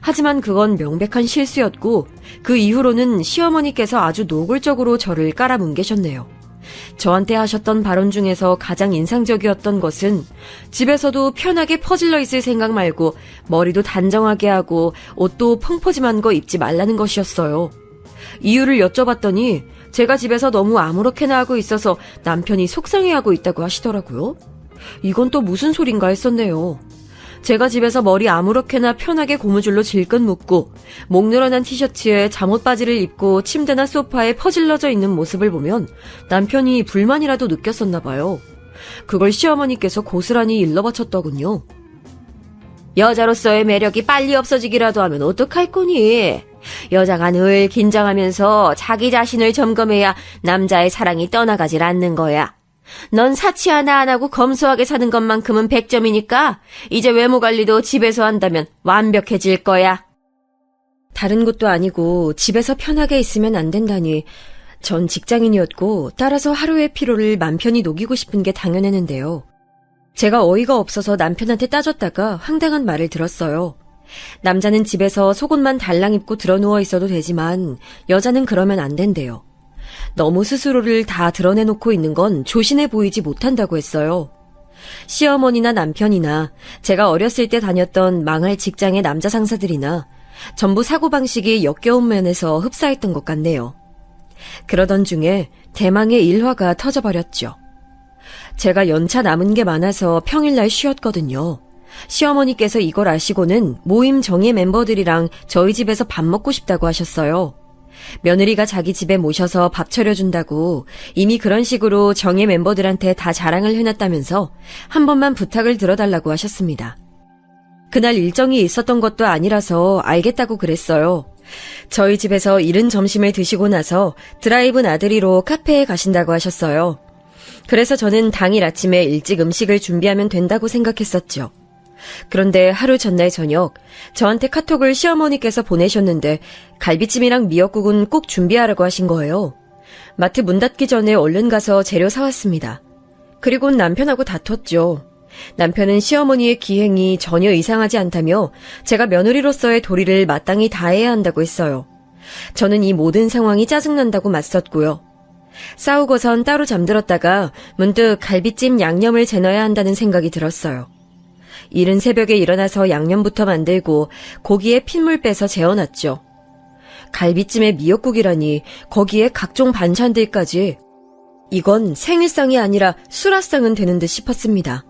하지만 그건 명백한 실수였고 그 이후로는 시어머니께서 아주 노골적으로 저를 깔아뭉개셨네요. 저한테 하셨던 발언 중에서 가장 인상적이었던 것은 집에서도 편하게 퍼질러 있을 생각 말고 머리도 단정하게 하고 옷도 펑퍼짐한 거 입지 말라는 것이었어요. 이유를 여쭤봤더니 제가 집에서 너무 아무렇게나 하고 있어서 남편이 속상해하고 있다고 하시더라고요. 이건 또 무슨 소린가 했었네요. 제가 집에서 머리 아무렇게나 편하게 고무줄로 질끈 묶고 목 늘어난 티셔츠에 잠옷바지를 입고 침대나 소파에 퍼질러져 있는 모습을 보면 남편이 불만이라도 느꼈었나 봐요. 그걸 시어머니께서 고스란히 일러바쳤더군요. 여자로서의 매력이 빨리 없어지기라도 하면 어떡할 거니? 여자가 늘 긴장하면서 자기 자신을 점검해야 남자의 사랑이 떠나가질 않는 거야. 넌 사치 하나 안 하고 검소하게 사는 것만큼은 100점이니까 이제 외모 관리도 집에서 한다면 완벽해질 거야. 다른 곳도 아니고 집에서 편하게 있으면 안 된다니. 전 직장인이었고 따라서 하루의 피로를 맘 편히 녹이고 싶은 게 당연했는데요. 제가 어이가 없어서 남편한테 따졌다가 황당한 말을 들었어요. 남자는 집에서 속옷만 달랑 입고 드러누워 있어도 되지만 여자는 그러면 안 된대요. 너무 스스로를 다 드러내놓고 있는 건 조신해 보이지 못한다고 했어요. 시어머니나 남편이나 제가 어렸을 때 다녔던 망할 직장의 남자 상사들이나 전부 사고방식이 역겨운 면에서 흡사했던 것 같네요. 그러던 중에 대망의 일화가 터져버렸죠. 제가 연차 남은 게 많아서 평일날 쉬었거든요. 시어머니께서 이걸 아시고는 모임 정예 멤버들이랑 저희 집에서 밥 먹고 싶다고 하셨어요. 며느리가 자기 집에 모셔서 밥 차려준다고 이미 그런 식으로 정예 멤버들한테 다 자랑을 해놨다면서 한 번만 부탁을 들어달라고 하셨습니다. 그날 일정이 있었던 것도 아니라서 알겠다고 그랬어요. 저희 집에서 이른 점심을 드시고 나서 드라이브 나들이로 카페에 가신다고 하셨어요. 그래서 저는 당일 아침에 일찍 음식을 준비하면 된다고 생각했었죠. 그런데 하루 전날 저녁 저한테 카톡을 시어머니께서 보내셨는데 갈비찜이랑 미역국은 꼭 준비하라고 하신 거예요. 마트 문 닫기 전에 얼른 가서 재료 사왔습니다. 그리고 남편하고 다퉜죠. 남편은 시어머니의 기행이 전혀 이상하지 않다며 제가 며느리로서의 도리를 마땅히 다해야 한다고 했어요. 저는 이 모든 상황이 짜증난다고 맞섰고요. 싸우고선 따로 잠들었다가 문득 갈비찜 양념을 재넣어야 한다는 생각이 들었어요. 이른 새벽에 일어나서 양념부터 만들고 고기에 핏물 빼서 재워놨죠. 갈비찜에 미역국이라니 거기에 각종 반찬들까지. 이건 생일상이 아니라 수라상은 되는 듯 싶었습니다.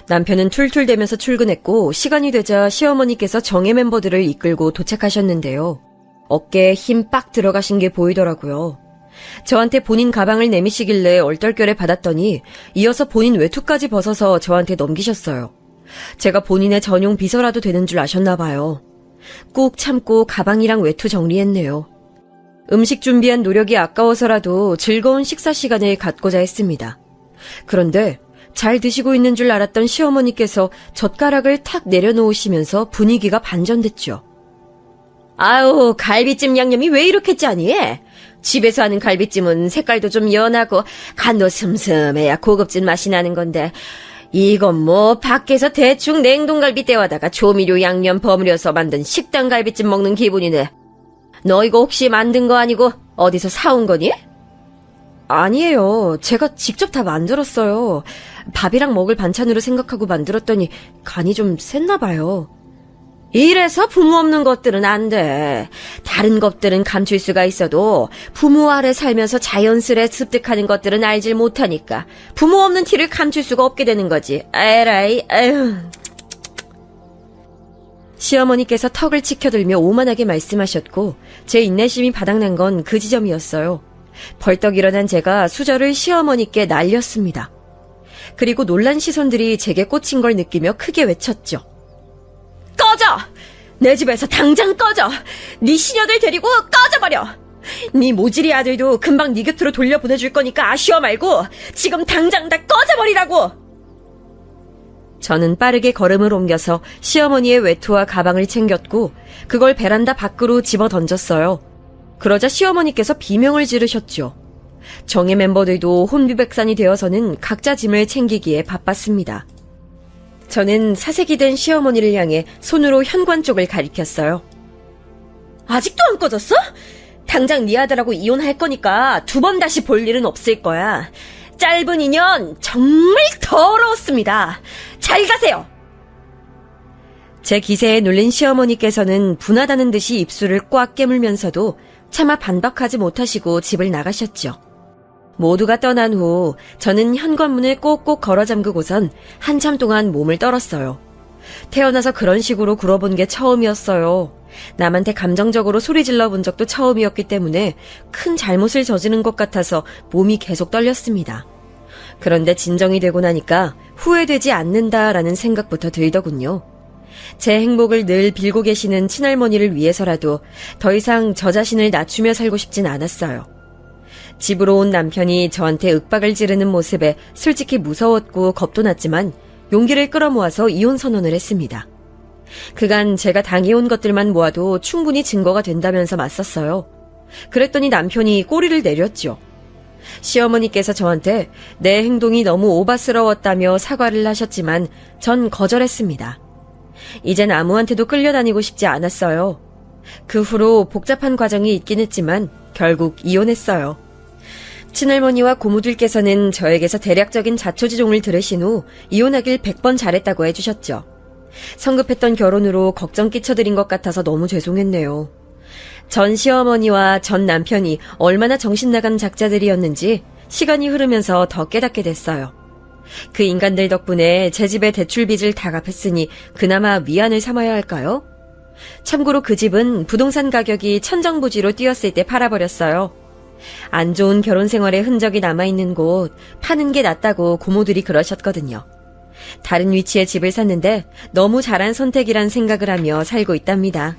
남편은 툴툴대면서 출근했고 시간이 되자 시어머니께서 정예 멤버들을 이끌고 도착하셨는데요. 어깨에 힘 빡 들어가신 게 보이더라고요. 저한테 본인 가방을 내미시길래 얼떨결에 받았더니 이어서 본인 외투까지 벗어서 저한테 넘기셨어요. 제가 본인의 전용 비서라도 되는 줄 아셨나 봐요. 꾹 참고 가방이랑 외투 정리했네요. 음식 준비한 노력이 아까워서라도 즐거운 식사 시간을 갖고자 했습니다. 그런데 잘 드시고 있는 줄 알았던 시어머니께서 젓가락을 탁 내려놓으시면서 분위기가 반전됐죠. 아우, 갈비찜 양념이 왜 이렇게 짜니? 집에서 하는 갈비찜은 색깔도 좀 연하고 간도 슴슴해야 고급진 맛이 나는 건데 이건 뭐 밖에서 대충 냉동갈비 떼와다가 조미료 양념 버무려서 만든 식당 갈비찜 먹는 기분이네. 너 이거 혹시 만든 거 아니고 어디서 사온 거니? 아니에요. 제가 직접 다 만들었어요. 밥이랑 먹을 반찬으로 생각하고 만들었더니 간이 좀 셌나 봐요. 이래서 부모 없는 것들은 안 돼. 다른 것들은 감출 수가 있어도 부모 아래 살면서 자연스레 습득하는 것들은 알질 못하니까 부모 없는 티를 감출 수가 없게 되는 거지. 에라이, 에휴. 시어머니께서 턱을 치켜들며 오만하게 말씀하셨고 제 인내심이 바닥난 건 그 지점이었어요. 벌떡 일어난 제가 수저를 시어머니께 날렸습니다. 그리고 놀란 시선들이 제게 꽂힌 걸 느끼며 크게 외쳤죠. 꺼져! 내 집에서 당장 꺼져! 네 시녀들 데리고 꺼져버려! 네 모질이 아들도 금방 네 곁으로 돌려보내줄 거니까 아쉬워 말고 지금 당장 다 꺼져버리라고! 저는 빠르게 걸음을 옮겨서 시어머니의 외투와 가방을 챙겼고 그걸 베란다 밖으로 집어 던졌어요. 그러자 시어머니께서 비명을 지르셨죠. 정예 멤버들도 혼비백산이 되어서는 각자 짐을 챙기기에 바빴습니다. 저는 사색이 된 시어머니를 향해 손으로 현관 쪽을 가리켰어요. 아직도 안 꺼졌어? 당장 네 아들하고 이혼할 거니까 두 번 다시 볼 일은 없을 거야. 짧은 인연 정말 더러웠습니다. 잘 가세요. 제 기세에 눌린 시어머니께서는 분하다는 듯이 입술을 꽉 깨물면서도 차마 반박하지 못하시고 집을 나가셨죠. 모두가 떠난 후 저는 현관문을 꼭꼭 걸어 잠그고선 한참 동안 몸을 떨었어요. 태어나서 그런 식으로 굴어본 게 처음이었어요. 남한테 감정적으로 소리 질러 본 적도 처음이었기 때문에 큰 잘못을 저지른 것 같아서 몸이 계속 떨렸습니다. 그런데 진정이 되고 나니까 후회되지 않는다라는 생각부터 들더군요. 제 행복을 늘 빌고 계시는 친할머니를 위해서라도 더 이상 저 자신을 낮추며 살고 싶진 않았어요. 집으로 온 남편이 저한테 윽박을 지르는 모습에 솔직히 무서웠고 겁도 났지만 용기를 끌어모아서 이혼 선언을 했습니다. 그간 제가 당해온 것들만 모아도 충분히 증거가 된다면서 맞섰어요. 그랬더니 남편이 꼬리를 내렸죠. 시어머니께서 저한테 내 행동이 너무 오바스러웠다며 사과를 하셨지만 전 거절했습니다. 이젠 아무한테도 끌려다니고 싶지 않았어요. 그 후로 복잡한 과정이 있긴 했지만 결국 이혼했어요. 친할머니와 고모들께서는 저에게서 대략적인 자초지종을 들으신 후 이혼하길 100번 잘했다고 해주셨죠. 성급했던 결혼으로 걱정 끼쳐드린 것 같아서 너무 죄송했네요. 전 시어머니와 전 남편이 얼마나 정신나간 작자들이었는지 시간이 흐르면서 더 깨닫게 됐어요. 그 인간들 덕분에 제 집의 대출빚을 다 갚았으니 그나마 위안을 삼아야 할까요? 참고로 그 집은 부동산 가격이 천정부지로 뛰었을 때 팔아버렸어요. 안 좋은 결혼 생활의 흔적이 남아있는 곳 파는 게 낫다고 고모들이 그러셨거든요. 다른 위치에 집을 샀는데 너무 잘한 선택이란 생각을 하며 살고 있답니다.